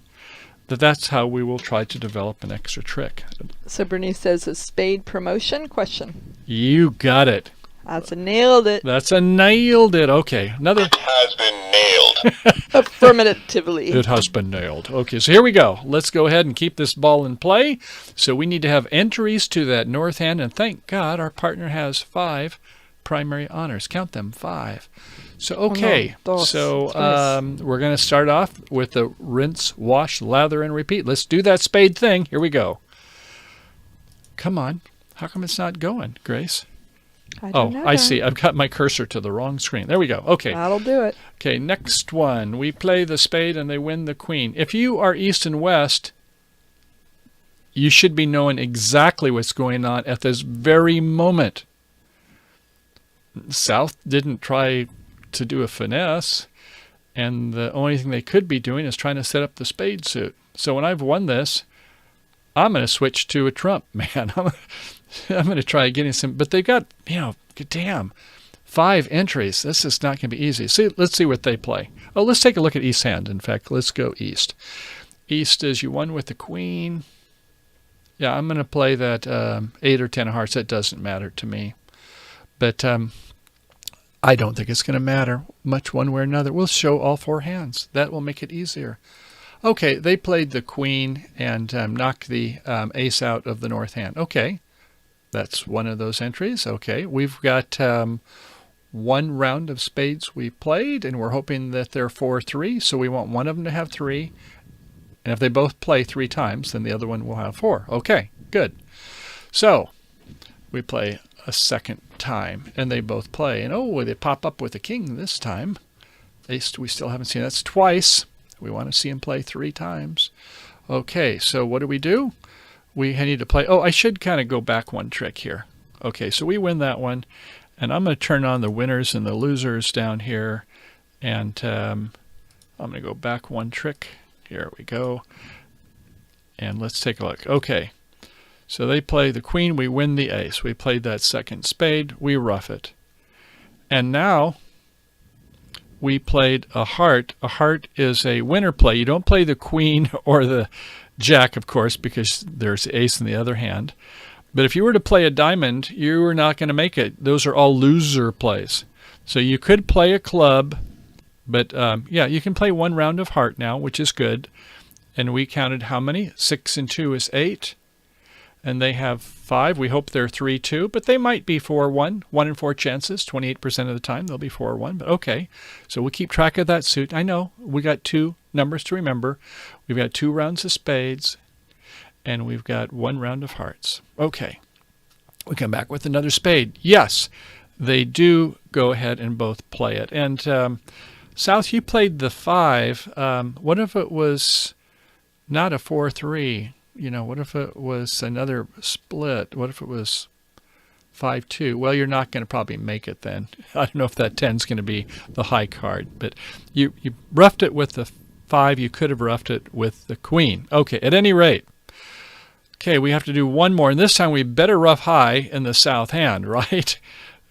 [SPEAKER 1] that's how we will try to develop an extra trick.
[SPEAKER 2] So Bernice says, a spade promotion? Question.
[SPEAKER 1] You got it.
[SPEAKER 2] That's a nailed it.
[SPEAKER 1] That's a nailed it. Okay, another.
[SPEAKER 3] It has been nailed.
[SPEAKER 2] Affirmatively.
[SPEAKER 1] It has been nailed. Okay, so here we go. Let's go ahead and keep this ball in play. So we need to have entries to that north hand, and thank God our partner has 5 primary honors. Count them, 5. So, okay. So we're going to start off with the rinse, wash, lather, and repeat. Let's do that spade thing. Here we go. Come on. How come it's not going, Grace? I see. I've got my cursor to the wrong screen. There we go. Okay.
[SPEAKER 2] That'll do it.
[SPEAKER 1] Okay, next one. We play the spade and they win the queen. If you are east and west, you should be knowing exactly what's going on at this very moment. South didn't try to do a finesse, and the only thing they could be doing is trying to set up the spade suit. So when I've won this, I'm going to switch to a trump, man. I'm going to try getting some, but they got, damn, 5 entries. This is not going to be easy. Let's see what they play. Oh, let's take a look at East hand. In fact, let's go East. East is you won with the queen. Yeah, I'm going to play that 8 or 10 of hearts. That doesn't matter to me. But I don't think it's going to matter much one way or another. We'll show all 4 hands. That will make it easier. Okay, they played the queen and knocked the ace out of the north hand. Okay, that's one of those entries. Okay, we've got one round of spades we played, and we're hoping that they're 4-3, so we want one of them to have 3. And if they both play 3 times, then the other one will have 4. Okay, good. So we play a second time, and they both play. And oh, they pop up with a king this time. We still haven't seen that's twice. We want to see them play 3 times. Okay, so what do? We need to play. Oh, I should kind of go back one trick here. Okay, so we win that one. And I'm going to turn on the winners and the losers down here. And I'm going to go back one trick. Here we go. And let's take a look. Okay, so they play the queen. We win the ace. We played that second spade. We rough it. And now we played a heart. A heart is a winner play. You don't play the queen or the jack, of course, because there's the ace in the other hand. But if you were to play a diamond, you were not going to make it. Those are all loser plays. So you could play a club, but yeah, you can play one round of heart now, which is good. And we counted how many? 6 and 2 is 8. And they have 5. We hope they're 3-2, but they might be 4-1. 1 in 4 chances. 28% of the time they'll be 4-1. But okay, so we'll keep track of that suit. I know we got 2 numbers to remember. We've got 2 rounds of spades. And we've got 1 round of hearts. Okay. We come back with another spade. Yes, they do go ahead and both play it. And South, you played the 5. What if it was not a 4-3? What if it was another split? What if it was 5-2? Well, you're not going to probably make it then. I don't know if that 10's going to be the high card. But you roughed it with the 5. You could have roughed it with the queen. Okay, at any rate. Okay, we have to do one more, and this time we better rough high in the south hand, right?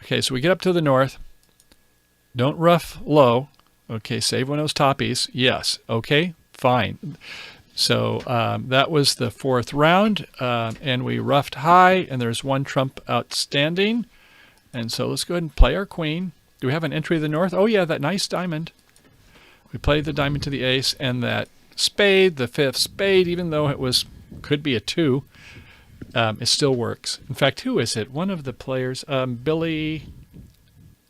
[SPEAKER 1] Okay, so we get up to the north. Don't rough low. Okay, save one of those toppies. Yes. Okay, fine. So that was the 4th round, and we roughed high, and there's 1 trump outstanding. And so let's go ahead and play our queen. Do we have an entry to the north? Oh, yeah, that nice diamond. We played the diamond to the ace, and that spade, the 5th spade, even though it could be a 2, it still works. In fact, who is it? One of the players, Billy,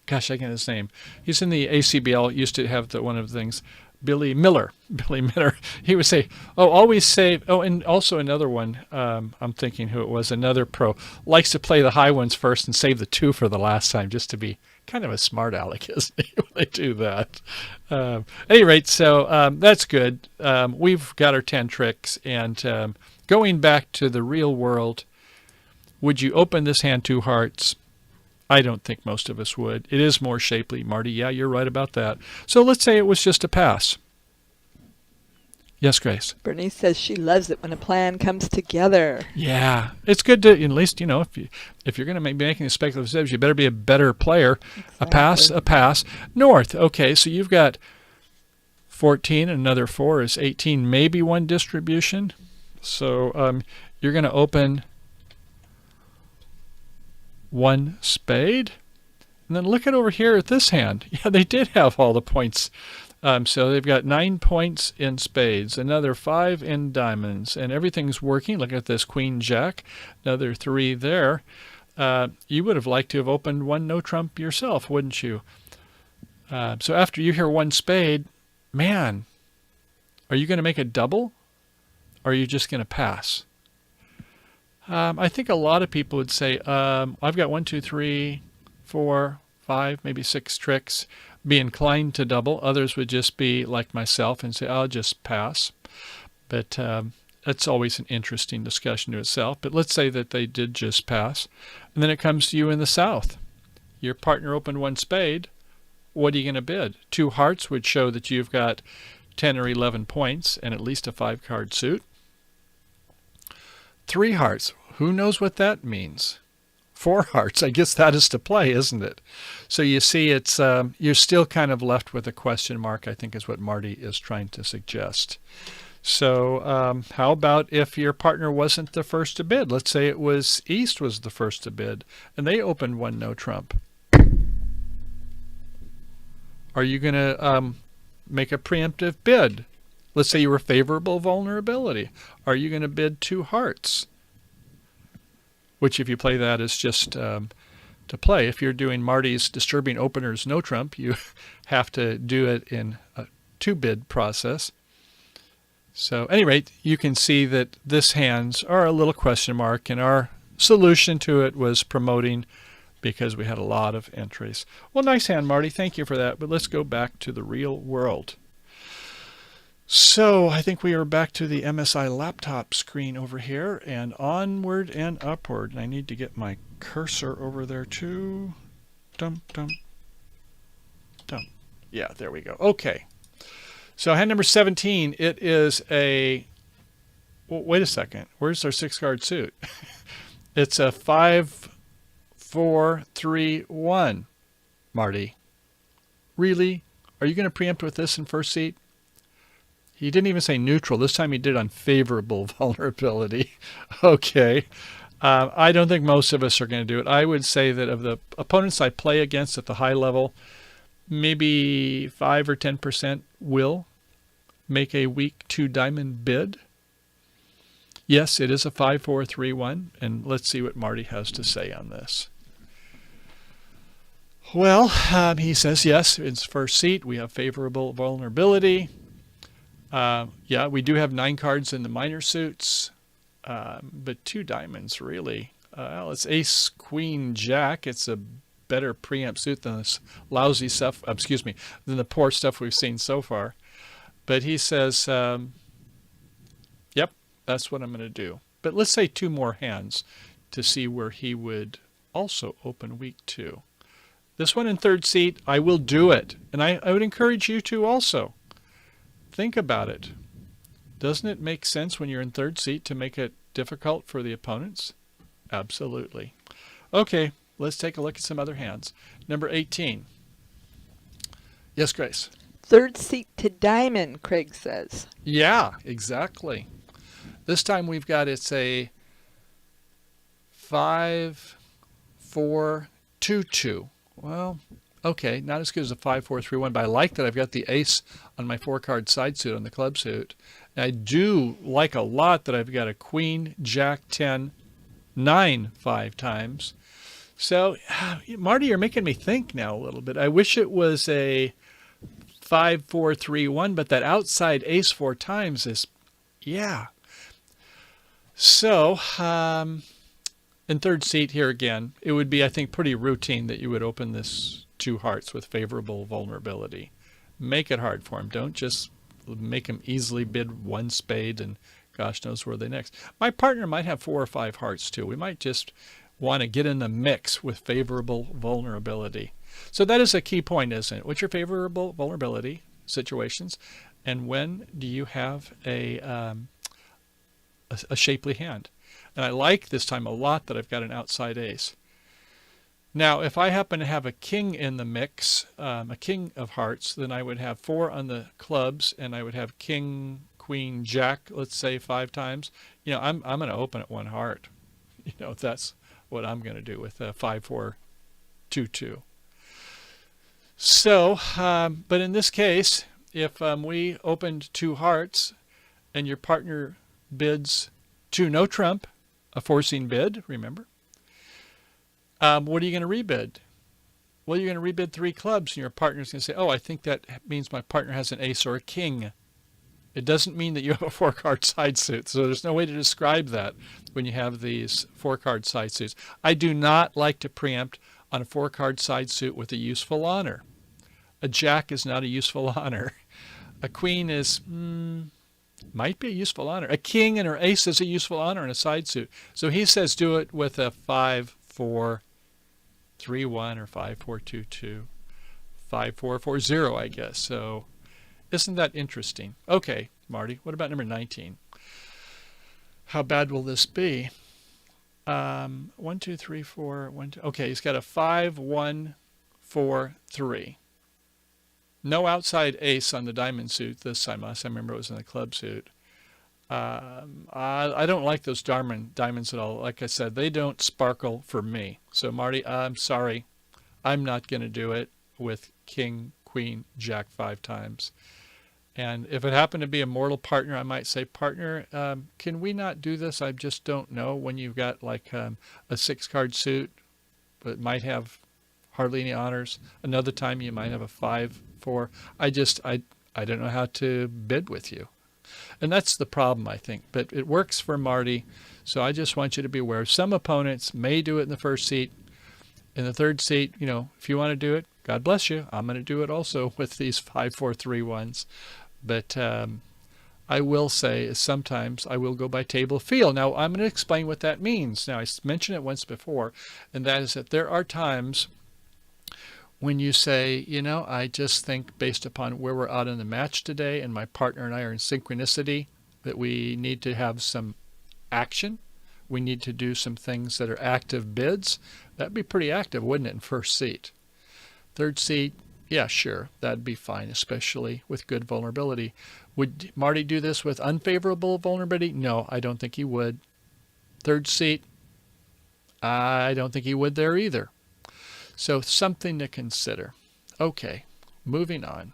[SPEAKER 1] gosh, I can't get his name. He's in the ACBL, used to have one of the things, Billy Miller. Billy Miller. He would say, always save. Oh, and also another one, I'm thinking who it was, another pro, likes to play the high ones first and save the 2 for the last time, just to be kind of a smart aleck, isn't he, when they do that. At any rate, so that's good. We've got our 10 tricks, and going back to the real world, would you open this hand 2 hearts? I don't think most of us would. It is more shapely, Marty. Yeah, you're right about that. So let's say it was just a pass. Yes, Grace.
[SPEAKER 2] Bernice says she loves it when a plan comes together.
[SPEAKER 1] Yeah, it's good to, at least, if you're going to be making a speculative saves, you better be a better player. Exactly. A pass. North. Okay, so you've got 14, another 4 is 18, maybe 1 distribution. So you're going to open 1 spade. And then look at over here at this hand. Yeah, they did have all the points. So they've got 9 points in spades, another 5 in diamonds, and everything's working. Look at this queen jack, another 3 there. You would have liked to have opened 1 no trump yourself, wouldn't you? So after you hear 1 spade, man, are you going to make a double? Or are you just going to pass? I think a lot of people would say, I've got 1, 2, 3, 4, 5, maybe 6 tricks. Be inclined to double. Others would just be like myself and say, I'll just pass. But that's always an interesting discussion to itself. But let's say that they did just pass. And then it comes to you in the south. Your partner opened 1 spade. What are you going to bid? 2 hearts would show that you've got 10 or 11 points and at least a 5-card suit. 3 hearts. Who knows what that means? 4 hearts. I guess that is to play, isn't it? So you see, it's you're still kind of left with a question mark, I think is what Marty is trying to suggest. So how about if your partner wasn't the first to bid? Let's say it was East was the first to bid, and they opened 1 no trump. Are you going to make a preemptive bid? Let's say you were favorable vulnerability. Are you going to bid 2 hearts? Which, if you play that, is just to play. If you're doing Marty's disturbing openers no trump, you have to do it in a 2-bid process. So at any rate, you can see that this hands are a little question mark, and our solution to it was promoting because we had a lot of entries. Well, nice hand, Marty. Thank you for that. But let's go back to the real world. So I think we are back to the MSI laptop screen over here, and onward and upward. And I need to get my cursor over there too. Dum, dum, dum. Yeah, there we go. Okay. So hand number 17, it is a, well, wait a second. Where's our 6-card suit? It's a 5, 4, 3, 1. Marty. Really? Are you going to preempt with this in first seat? He didn't even say neutral. This time he did on favorable vulnerability. Okay. I don't think most of us are going to do it. I would say that of the opponents I play against at the high level, maybe 5 or 10% will make a weak 2-diamond bid. Yes, it is a 5, 4, 3, 1. And let's see what Marty has to say on this. Well, he says, yes, it's first seat. We have favorable vulnerability. Yeah, we do have 9 cards in the minor suits, but 2 diamonds, really. Well, it's ace, queen, jack. It's a better preempt suit than this lousy stuff, than the poor stuff we've seen so far. But he says, yep, that's what I'm going to do. But let's say 2 more hands to see where he would also open week 2. This one in third seat, I will do it. And I would encourage you to also. Think about it. Doesn't it make sense when you're in third seat to make it difficult for the opponents? Absolutely. Okay, let's take a look at some other hands. Number 18. Yes, Grace?
[SPEAKER 2] Third seat to diamond, Craig says.
[SPEAKER 1] Yeah, exactly. This time we've got, it's a 5, 4, 2, 2. Well, okay, not as good as a 5, 4, 3, 1, but I like that I've got the ace on my 4-card side suit on the club suit. And I do like a lot that I've got a queen, jack, 10, 9, 5 times. So, Marty, you're making me think now a little bit. I wish it was a 5, 4, 3, 1, but that outside ace 4 times is, yeah. So, in third seat here again, it would be, I think, pretty routine that you would open this 2 hearts with favorable vulnerability. Make it hard for him. Don't just make him easily bid 1 spade and gosh knows where they next. My partner might have 4 or 5 hearts too. We might just want to get in the mix with favorable vulnerability. So that is a key point, isn't it? What's your favorable vulnerability situations? And when do you have a shapely hand? And I like this time a lot that I've got an outside ace. Now, if I happen to have a king in the mix, a king of hearts, then I would have 4 on the clubs, and I would have king, queen, jack, let's say 5 times. You know, I'm going to open at 1 heart. You know, that's what I'm going to do with 5, 4, 2, 2. So, but in this case, if we opened 2 hearts and your partner bids 2 no trump, a forcing bid, remember? What are you going to rebid? Well, you're going to rebid 3 clubs, and your partner's going to say, oh, I think that means my partner has an ace or a king. It doesn't mean that you have a 4-card side suit. So there's no way to describe that when you have these 4-card side suits. I do not like to preempt on a 4-card side suit with a useful honor. A jack is not a useful honor. A queen is, might be a useful honor. A king and her ace is a useful honor in a side suit. So he says do it with a 5, 4, 3, 1 or 5, 4, 2, 2, 5, 4, 4, 0, I guess. So isn't that interesting? Okay, Marty, what about number 19? How bad will this be? 1, 2, 3, 4, 1, 2. Okay, he's got a 5, 1, 4, 3. No outside ace on the diamond suit this time. Last time I remember it was in the club suit. I don't like those diamonds at all. Like I said, they don't sparkle for me. So Marty, I'm sorry. I'm not going to do it with king, queen, jack 5 times. And if it happened to be a mortal partner, I might say, partner, can we not do this? I just don't know when you've got like a 6-card suit but might have hardly any honors. Another time you might have a 5-4. I don't know how to bid with you. And that's the problem, I think. But it works for Marty. So I just want you to be aware. Some opponents may do it in the first seat. In the third seat, if you want to do it, God bless you. I'm going to do it also with these 5-4-3 ones. But I will say is sometimes I will go by table feel. Now, I'm going to explain what that means. Now, I mentioned it once before, and that is that there are times when you say, I just think based upon where we're out in the match today and my partner and I are in synchronicity, that we need to have some action. We need to do some things that are active bids. That'd be pretty active, wouldn't it, in first seat? Third seat, yeah, sure, that'd be fine, especially with good vulnerability. Would Marty do this with unfavorable vulnerability? No, I don't think he would. Third seat, I don't think he would there either. So something to consider. Okay, moving on.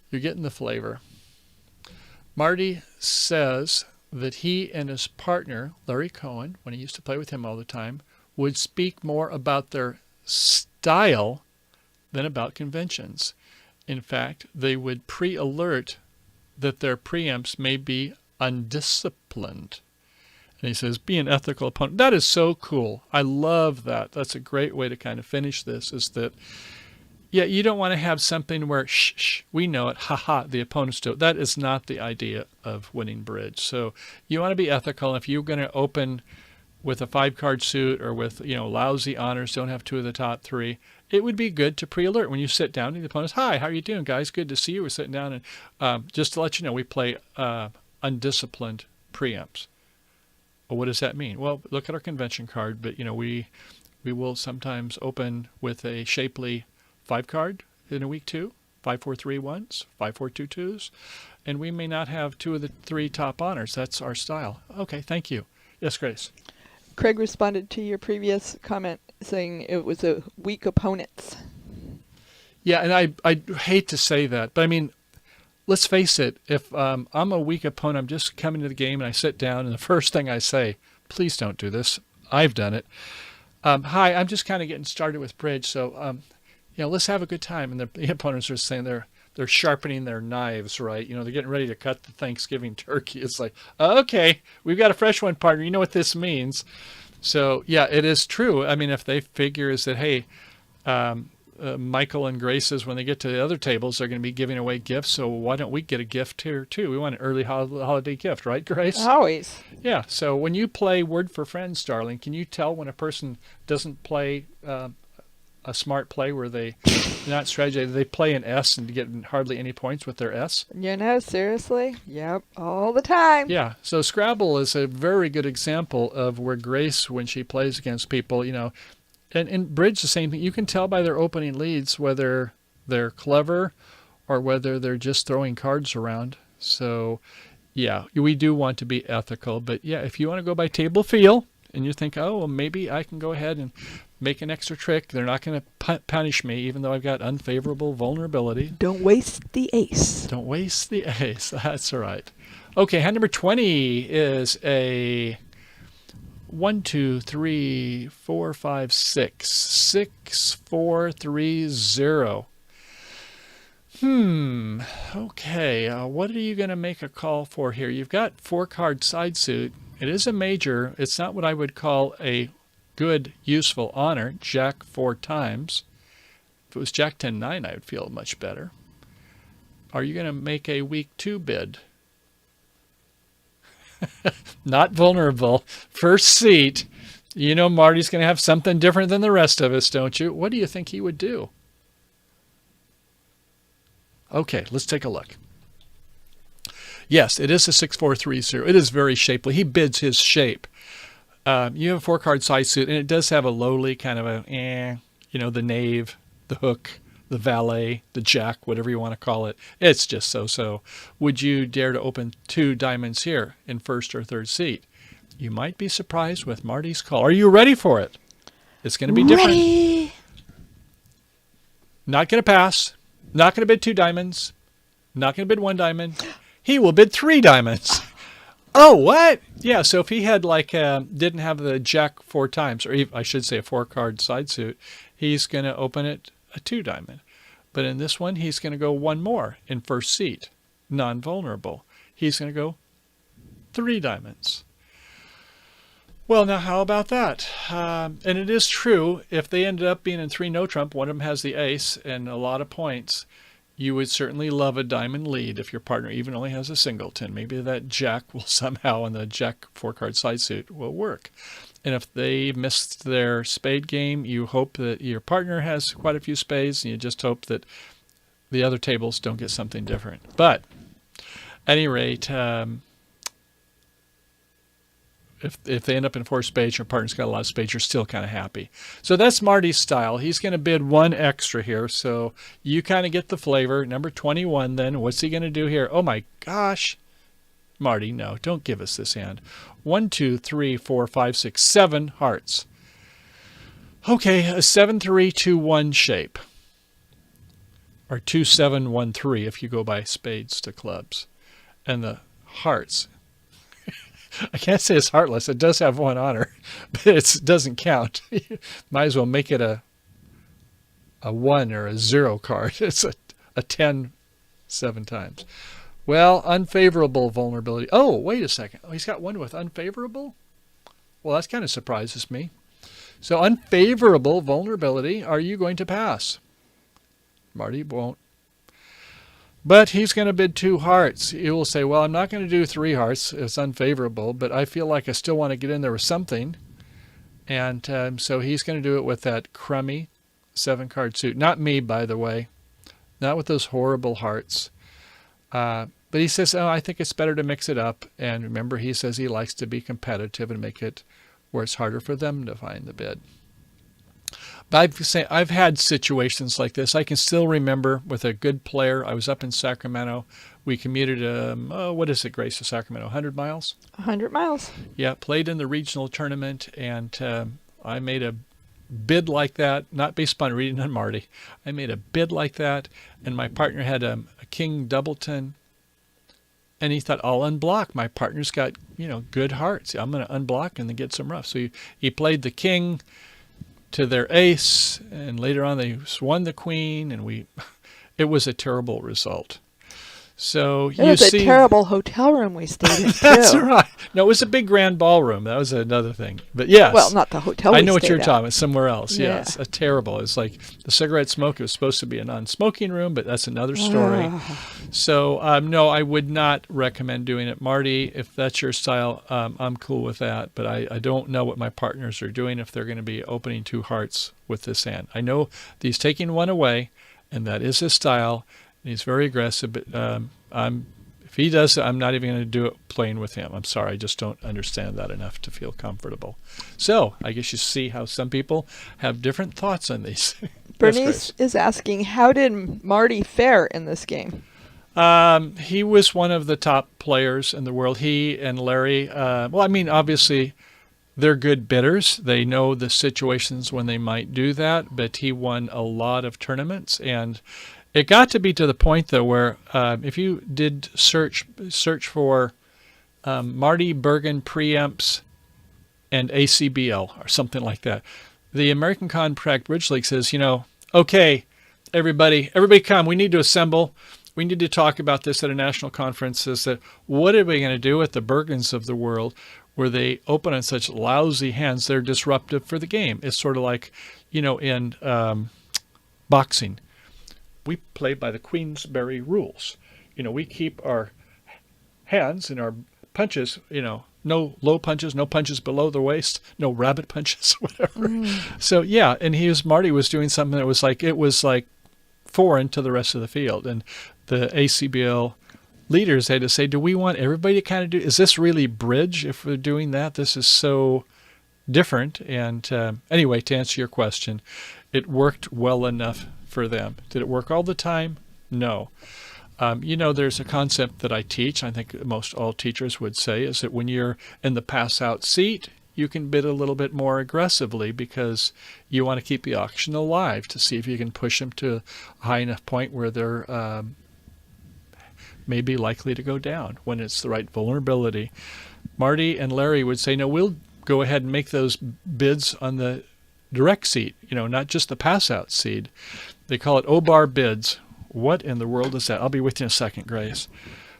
[SPEAKER 1] You're getting the flavor. Marty says that he and his partner, Larry Cohen, when he used to play with him all the time, would speak more about their style than about conventions. In fact, they would pre-alert that their preempts may be undisciplined. And he says, be an ethical opponent. That is so cool. I love that. That's a great way to kind of finish this, is that, yeah, you don't want to have something where, shh, we know it, the opponents do it. That is not the idea of winning bridge. So you want to be ethical. If you're going to open with a 5-card suit or with, lousy honors, don't have 2 of the top 3, it would be good to pre-alert when you sit down to the opponents. Hi, how are you doing, guys? Good to see you. We're sitting down, and just to let you know, we play undisciplined preempts. Well, what does that mean? Well, look at our convention card, but we will sometimes open with a shapely 5-card in a week 2, 5-4-3 ones, 5-4-2 twos, and we may not have 2 of the 3 top honors. That's our style. Okay, thank you. Yes, Grace.
[SPEAKER 2] Craig responded to your previous comment saying it was a weak opponents.
[SPEAKER 1] Yeah, and I hate to say that, but I mean, let's face it, if I'm a weak opponent, I'm just coming to the game and I sit down and the first thing I say, please don't do this. I've done it. Hi, I'm just kind of getting started with bridge, so let's have a good time. And the opponents are saying they're sharpening their knives, right? They're getting ready to cut the Thanksgiving turkey. It's like, okay, we've got a fresh one, partner. You know what this means. So, yeah, it is true. I mean, if they figure is that, hey, Michael and Grace's, when they get to the other tables, they're going to be giving away gifts. So why don't we get a gift here, too? We want an early holiday gift, right, Grace?
[SPEAKER 2] Always.
[SPEAKER 1] Yeah. So when you play Word for Friends, darling, can you tell when a person doesn't play a smart play where they not strategy, they play an S and get hardly any points with their S?
[SPEAKER 2] Seriously? Yep, all the time.
[SPEAKER 1] Yeah. So Scrabble is a very good example of where Grace, when she plays against people, and in bridge, the same thing. You can tell by their opening leads whether they're clever or whether they're just throwing cards around. So, yeah, we do want to be ethical. But, yeah, if you want to go by table feel and you think, oh, well, maybe I can go ahead and make an extra trick. They're not going to punish me, even though I've got unfavorable vulnerability.
[SPEAKER 2] Don't waste the ace.
[SPEAKER 1] Don't waste the ace. That's right. Okay, hand number 20 is a 1, 2, 3, 4, 5, 6. 6, 4, 3, 0. Okay, what are you going to make a call for here? You've got 4-card side suit. It is a major. It's not what I would call a good, useful honor. Jack 4 times. If it was Jack 10, 9, I would feel much better. Are you going to make a week 2 bid? Not vulnerable. First seat. Marty's going to have something different than the rest of us, don't you? What do you think he would do? Okay, let's take a look. Yes, it is a 6-4-3-0. It is very shapely. He bids his shape. You have a 4-card side suit, and it does have a lowly kind of the knave, the hook, the valet, the jack, whatever you want to call it. It's just so-so. Would you dare to open 2 diamonds here in first or third seat? You might be surprised with Marty's call. Are you ready for it? It's going to be different.
[SPEAKER 2] Ready.
[SPEAKER 1] Not going to pass. Not going to bid 2 diamonds. Not going to bid 1 diamond. He will bid 3 diamonds. Oh, what? Yeah, so if he had didn't have the jack 4 times, or I should say a 4-card side suit, he's going to open it a 2 diamond. But in this one, he's going to go 1 more in first seat, non-vulnerable. He's going to go 3 diamonds. Well, now how about that? And it is true, if they ended up being in 3 no trump, one of them has the ace and a lot of points, you would certainly love a diamond lead if your partner even only has a singleton. Maybe that jack will somehow, and the jack 4-card side suit will work. And if they missed their spade game, you hope that your partner has quite a few spades, and you just hope that the other tables don't get something different. But at any rate, if they end up in 4 spades, your partner's got a lot of spades, you're still kind of happy. So that's Marty's style. He's going to bid 1 extra here, so you kind of get the flavor. Number 21 then, what's he going to do here? Oh my gosh. Marty, no, don't give us this hand. 1, 2, 3, 4, 5, 6, 7 hearts. Okay, a 7-3-2-1 shape. Or 2-7-1-3 if you go by spades to clubs. And the hearts. I can't say it's heartless. It does have 1 honor, but it doesn't count. Might as well make it a 1 or a 0 card. It's a 10 7 times. Well, unfavorable vulnerability. Oh, wait a second. Oh, he's got 1 with unfavorable? Well, that kind of surprises me. So unfavorable vulnerability, are you going to pass? Marty won't. But he's going to bid 2 hearts. He will say, well, I'm not going to do 3 hearts. It's unfavorable, but I feel like I still want to get in there with something. And so he's going to do it with that crummy 7-card suit. Not me, by the way. Not with those horrible hearts. But he says, oh, I think it's better to mix it up. And remember, he says he likes to be competitive and make it where it's harder for them to find the bid. But I've had situations like this. I can still remember with a good player. I was up in Sacramento. We commuted, what is it, Grace, to Sacramento? 100 miles?
[SPEAKER 2] 100 miles.
[SPEAKER 1] Yeah, played in the regional tournament, and I made a bid like that, not based upon reading on Marty. I made a bid like that, and my partner had a king doubleton, and he thought, I'll unblock. My partner's got, good hearts. I'm going to unblock and then get some rough. So he played the king to their ace, and later on they won the queen, and it was a terrible result. So
[SPEAKER 2] it was a terrible hotel room we stayed in, too.
[SPEAKER 1] That's right. No, it was a big grand ballroom. That was another thing. But yes.
[SPEAKER 2] Well, not the hotel.
[SPEAKER 1] I know what you're talking about. Somewhere else.
[SPEAKER 2] Yeah.
[SPEAKER 1] Yes. A terrible. It's like the cigarette smoke. It was supposed to be a non-smoking room, but that's another story. So, no, I would not recommend doing it. Marty, if that's your style, I'm cool with that. But I don't know what my partners are doing if they're going to be opening 2 hearts with this hand. I know he's taking 1 away, and that is his style. He's very aggressive, but if he does it, I'm not even going to do it playing with him. I'm sorry, I just don't understand that enough to feel comfortable. So I guess you see how some people have different thoughts on these.
[SPEAKER 2] Bernice is asking, how did Marty fare in this game?
[SPEAKER 1] He was one of the top players in the world. He and Larry, obviously they're good bidders. They know the situations when they might do that, but he won a lot of tournaments, and it got to be to the point, though, where if you did search for Marty Bergen preempts and ACBL or something like that, the American Contract Bridge League says, okay, everybody come. We need to assemble. We need to talk about this at a national conference. Is that what are we going to do with the Bergens of the world where they open on such lousy hands? They're disruptive for the game. It's sort of like, in boxing. We play by the Queensberry rules. We keep our hands and our punches, no low punches, no punches below the waist, no rabbit punches, whatever. So, yeah, and Marty was doing something that was like foreign to the rest of the field. And the ACBL leaders had to say, do we want everybody to kind of do, is this really bridge if we're doing that? This is so different. And anyway, to answer your question, it worked well enough for them. Did it work all the time? No. There's a concept that I teach, I think most all teachers would say, is that when you're in the pass-out seat, you can bid a little bit more aggressively because you want to keep the auction alive to see if you can push them to a high enough point where they're maybe likely to go down when it's the right vulnerability. Marty and Larry would say, no, we'll go ahead and make those bids on the direct seat, not just the pass-out seed. They call it O-bar bids. What in the world is that? I'll be with you in a second, Grace.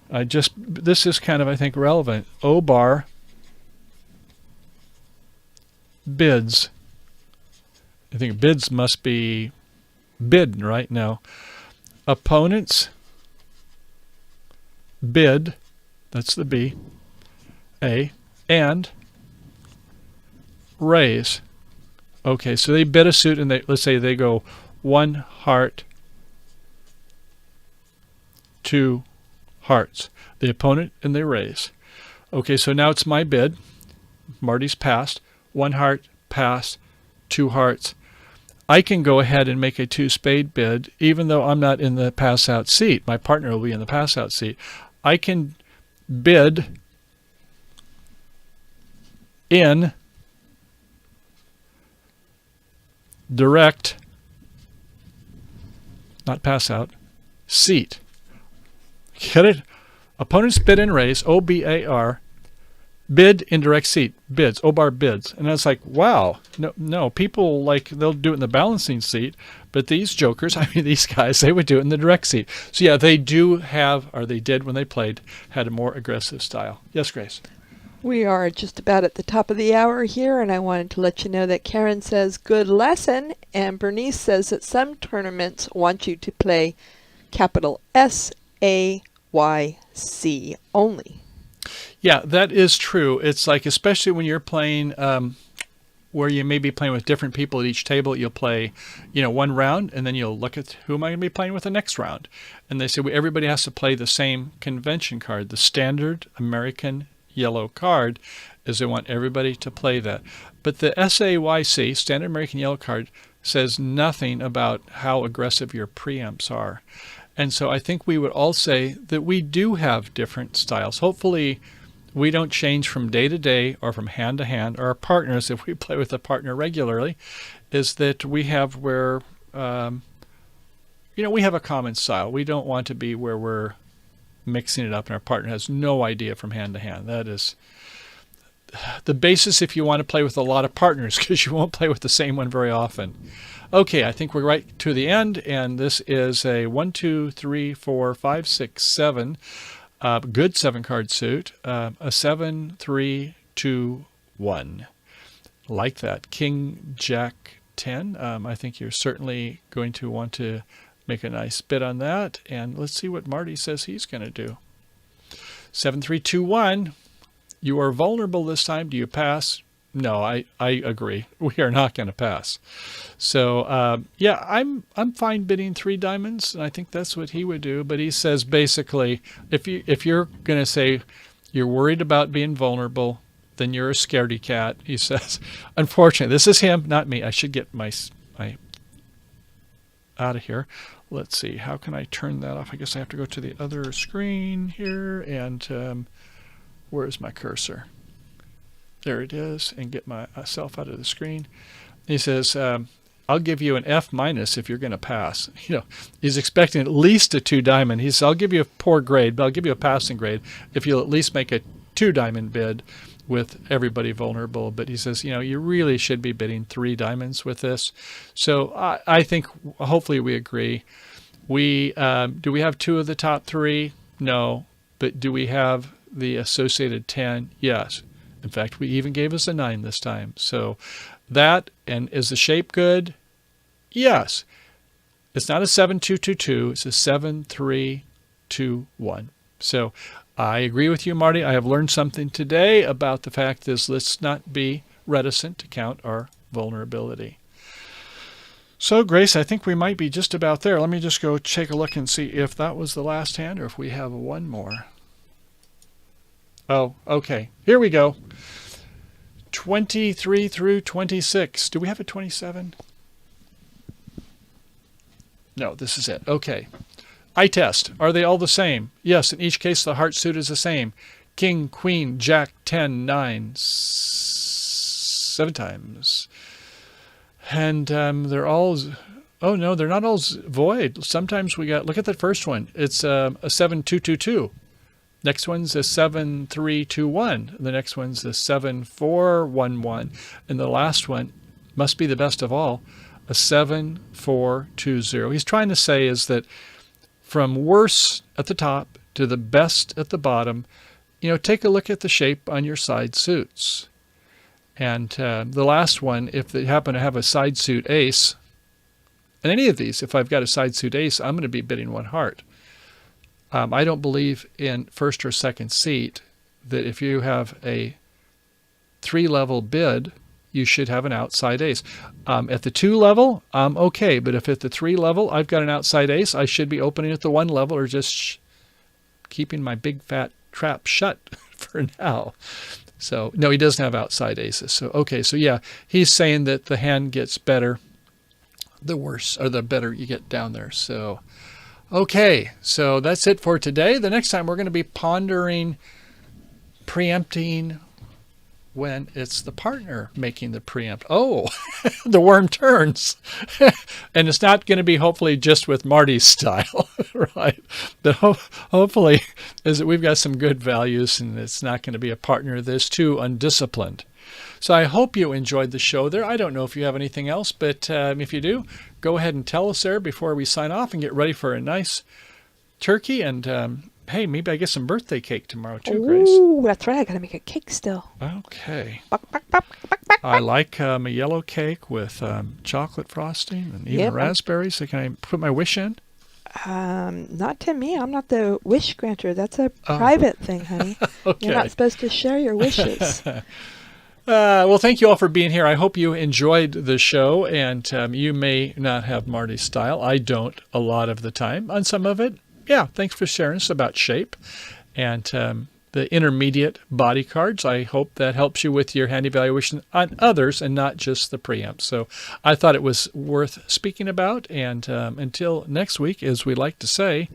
[SPEAKER 1] This is kind of, I think, relevant. O-bar bids. I think bids must be bid, right? No. Opponents bid, that's the B, A, and raise. Okay, so they bid a suit, and let's say they go 1 heart, 2 hearts. The opponent, and they raise. Okay, so now it's my bid. Marty's passed. 1 heart, pass, 2 hearts. I can go ahead and make a 2-spade bid, even though I'm not in the pass-out seat. My partner will be in the pass-out seat. I can bid in direct, not pass-out, seat. Get it? Opponents bid and raise, O-B-A-R, bid in direct seat, bids, O-bar bids. And I was like, wow, no, people they'll do it in the balancing seat, but these jokers, these guys, they would do it in the direct seat. So yeah, they do have, or they did when they played, had a more aggressive style. Yes, Grace?
[SPEAKER 2] We are just about at the top of the hour here, and I wanted to let you know that Karen says, good lesson, and Bernice says that some tournaments want you to play capital S-A-Y-C only.
[SPEAKER 1] Yeah, that is true. It's like, especially when you're playing where you may be playing with different people at each table, you'll play, 1 round, and then you'll look at who am I going to be playing with the next round. And they say, well, everybody has to play the same convention card. The standard American yellow card is they want everybody to play that. But the SAYC, standard American yellow card, says nothing about how aggressive your preempts are. And so I think we would all say that we do have different styles. Hopefully we don't change from day to day or from hand to hand, or our partners, if we play with a partner regularly, is that we have where, we have a common style. We don't want to be where we're mixing it up and our partner has no idea from hand to hand. That is the basis if you want to play with a lot of partners, because you won't play with the same one very often. Okay, I think we're right to the end, and this is a 1, 2, 3, 4, 5, 6, 7. Good 7-card suit. A 7, 3, 2, 1. Like that. King, Jack, 10. I think you're certainly going to want to make a nice bid on that. And let's see what Marty says he's going to do. 7, 3, 2, 1. You are vulnerable this time. Do you pass? No, I agree. We are not going to pass. So, I'm fine bidding 3 diamonds, and I think that's what he would do. But he says basically, if you're going to say you're worried about being vulnerable, then you're a scaredy cat. He says, unfortunately, this is him, not me. I should get my out of here. Let's see. How can I turn that off? I guess I have to go to the other screen here, and where's my cursor? There it is, and get myself out of the screen. He says, I'll give you an F- if you're going to pass. He's expecting at least a 2 diamond. He says, I'll give you a poor grade, but I'll give you a passing grade if you'll at least make a 2 diamond bid with everybody vulnerable. But he says, you really should be bidding 3 diamonds with this. So I think hopefully we agree. Do we have 2 of the top 3? No. But do we have the associated 10? Yes. In fact, we even gave us a 9 this time. So that, and is the shape good? Yes. It's not a 7-2-2-2. It's a 7-3-2-1. So I agree with you, Marty. I have learned something today about the fact is let's not be reticent to count our vulnerability. So, Grace, I think we might be just about there. Let me just go take a look and see if that was the last hand or if we have one more. Oh, okay. Here we go. 23 through 26. Do we have a 27? No, this is it. Okay. I test. Are they all the same? Yes, in each case the heart suit is the same. King, Queen, Jack, 10, 9, 7 times. And they're all... Oh, no, they're not all void. Sometimes we got... Look at that first one. It's a 7-2-2-2. Next one's a 7-3-2-1. The next one's a 7-4-1-1. And the last one must be the best of all, a 7-4-2-0. He's trying to say is that from worse at the top to the best at the bottom, take a look at the shape on your side suits. And the last one, if they happen to have a side suit ace, and any of these, if I've got a side suit ace, I'm going to be bidding one heart. I don't believe in first or second seat that if you have a 3-level bid, you should have an outside ace. At the 2 level, I'm okay. But if at the 3 level, I've got an outside ace, I should be opening at the 1 level or just keeping my big fat trap shut for now. So, no, he doesn't have outside aces. So, okay, so yeah, he's saying that the hand gets better the worse or the better you get down there. So, okay, so that's it for today. The next time we're going to be pondering preempting when it's the partner making the preempt. Oh, the worm turns. And it's not going to be hopefully just with Marty's style, right? But hopefully is that we've got some good values and it's not going to be a partner that's too undisciplined. So I hope you enjoyed the show there. I don't know if you have anything else, but if you do, go ahead and tell us there before we sign off and get ready for a nice turkey. And hey, maybe I get some birthday cake tomorrow too, Grace.
[SPEAKER 2] Ooh, that's right. I got to make a cake still.
[SPEAKER 1] Okay.
[SPEAKER 2] Buck, buck, buck, buck, buck.
[SPEAKER 1] I like a yellow cake with chocolate frosting and even raspberries. So can I put my wish in?
[SPEAKER 2] Not to me. I'm not the wish granter. That's a private thing, honey.
[SPEAKER 1] Okay.
[SPEAKER 2] You're not supposed to share your wishes.
[SPEAKER 1] Well, thank you all for being here. I hope you enjoyed the show, and you may not have Marty's style. I don't a lot of the time. On some of it, yeah, thanks for sharing us about shape and the intermediate body cards. I hope that helps you with your hand evaluation on others and not just the preempts. So I thought it was worth speaking about, and until next week, as we like to say,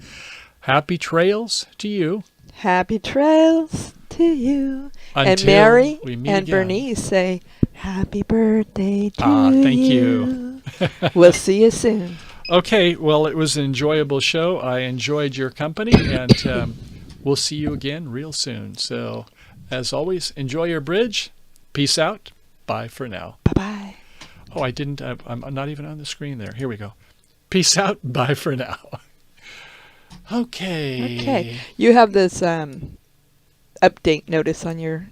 [SPEAKER 1] happy trails to you.
[SPEAKER 2] Happy trails to you.
[SPEAKER 1] Until
[SPEAKER 2] and Mary
[SPEAKER 1] we meet
[SPEAKER 2] and
[SPEAKER 1] again.
[SPEAKER 2] Bernice say, happy birthday to
[SPEAKER 1] thank
[SPEAKER 2] you. We'll see you soon.
[SPEAKER 1] Okay, well, it was an enjoyable show. I enjoyed your company, and we'll see you again real soon. So, as always, enjoy your bridge. Peace out. Bye for now.
[SPEAKER 2] Bye-bye.
[SPEAKER 1] Oh, I'm not even on the screen there. Here we go. Peace out. Bye for now. Okay.
[SPEAKER 2] Okay. You have this update notice on your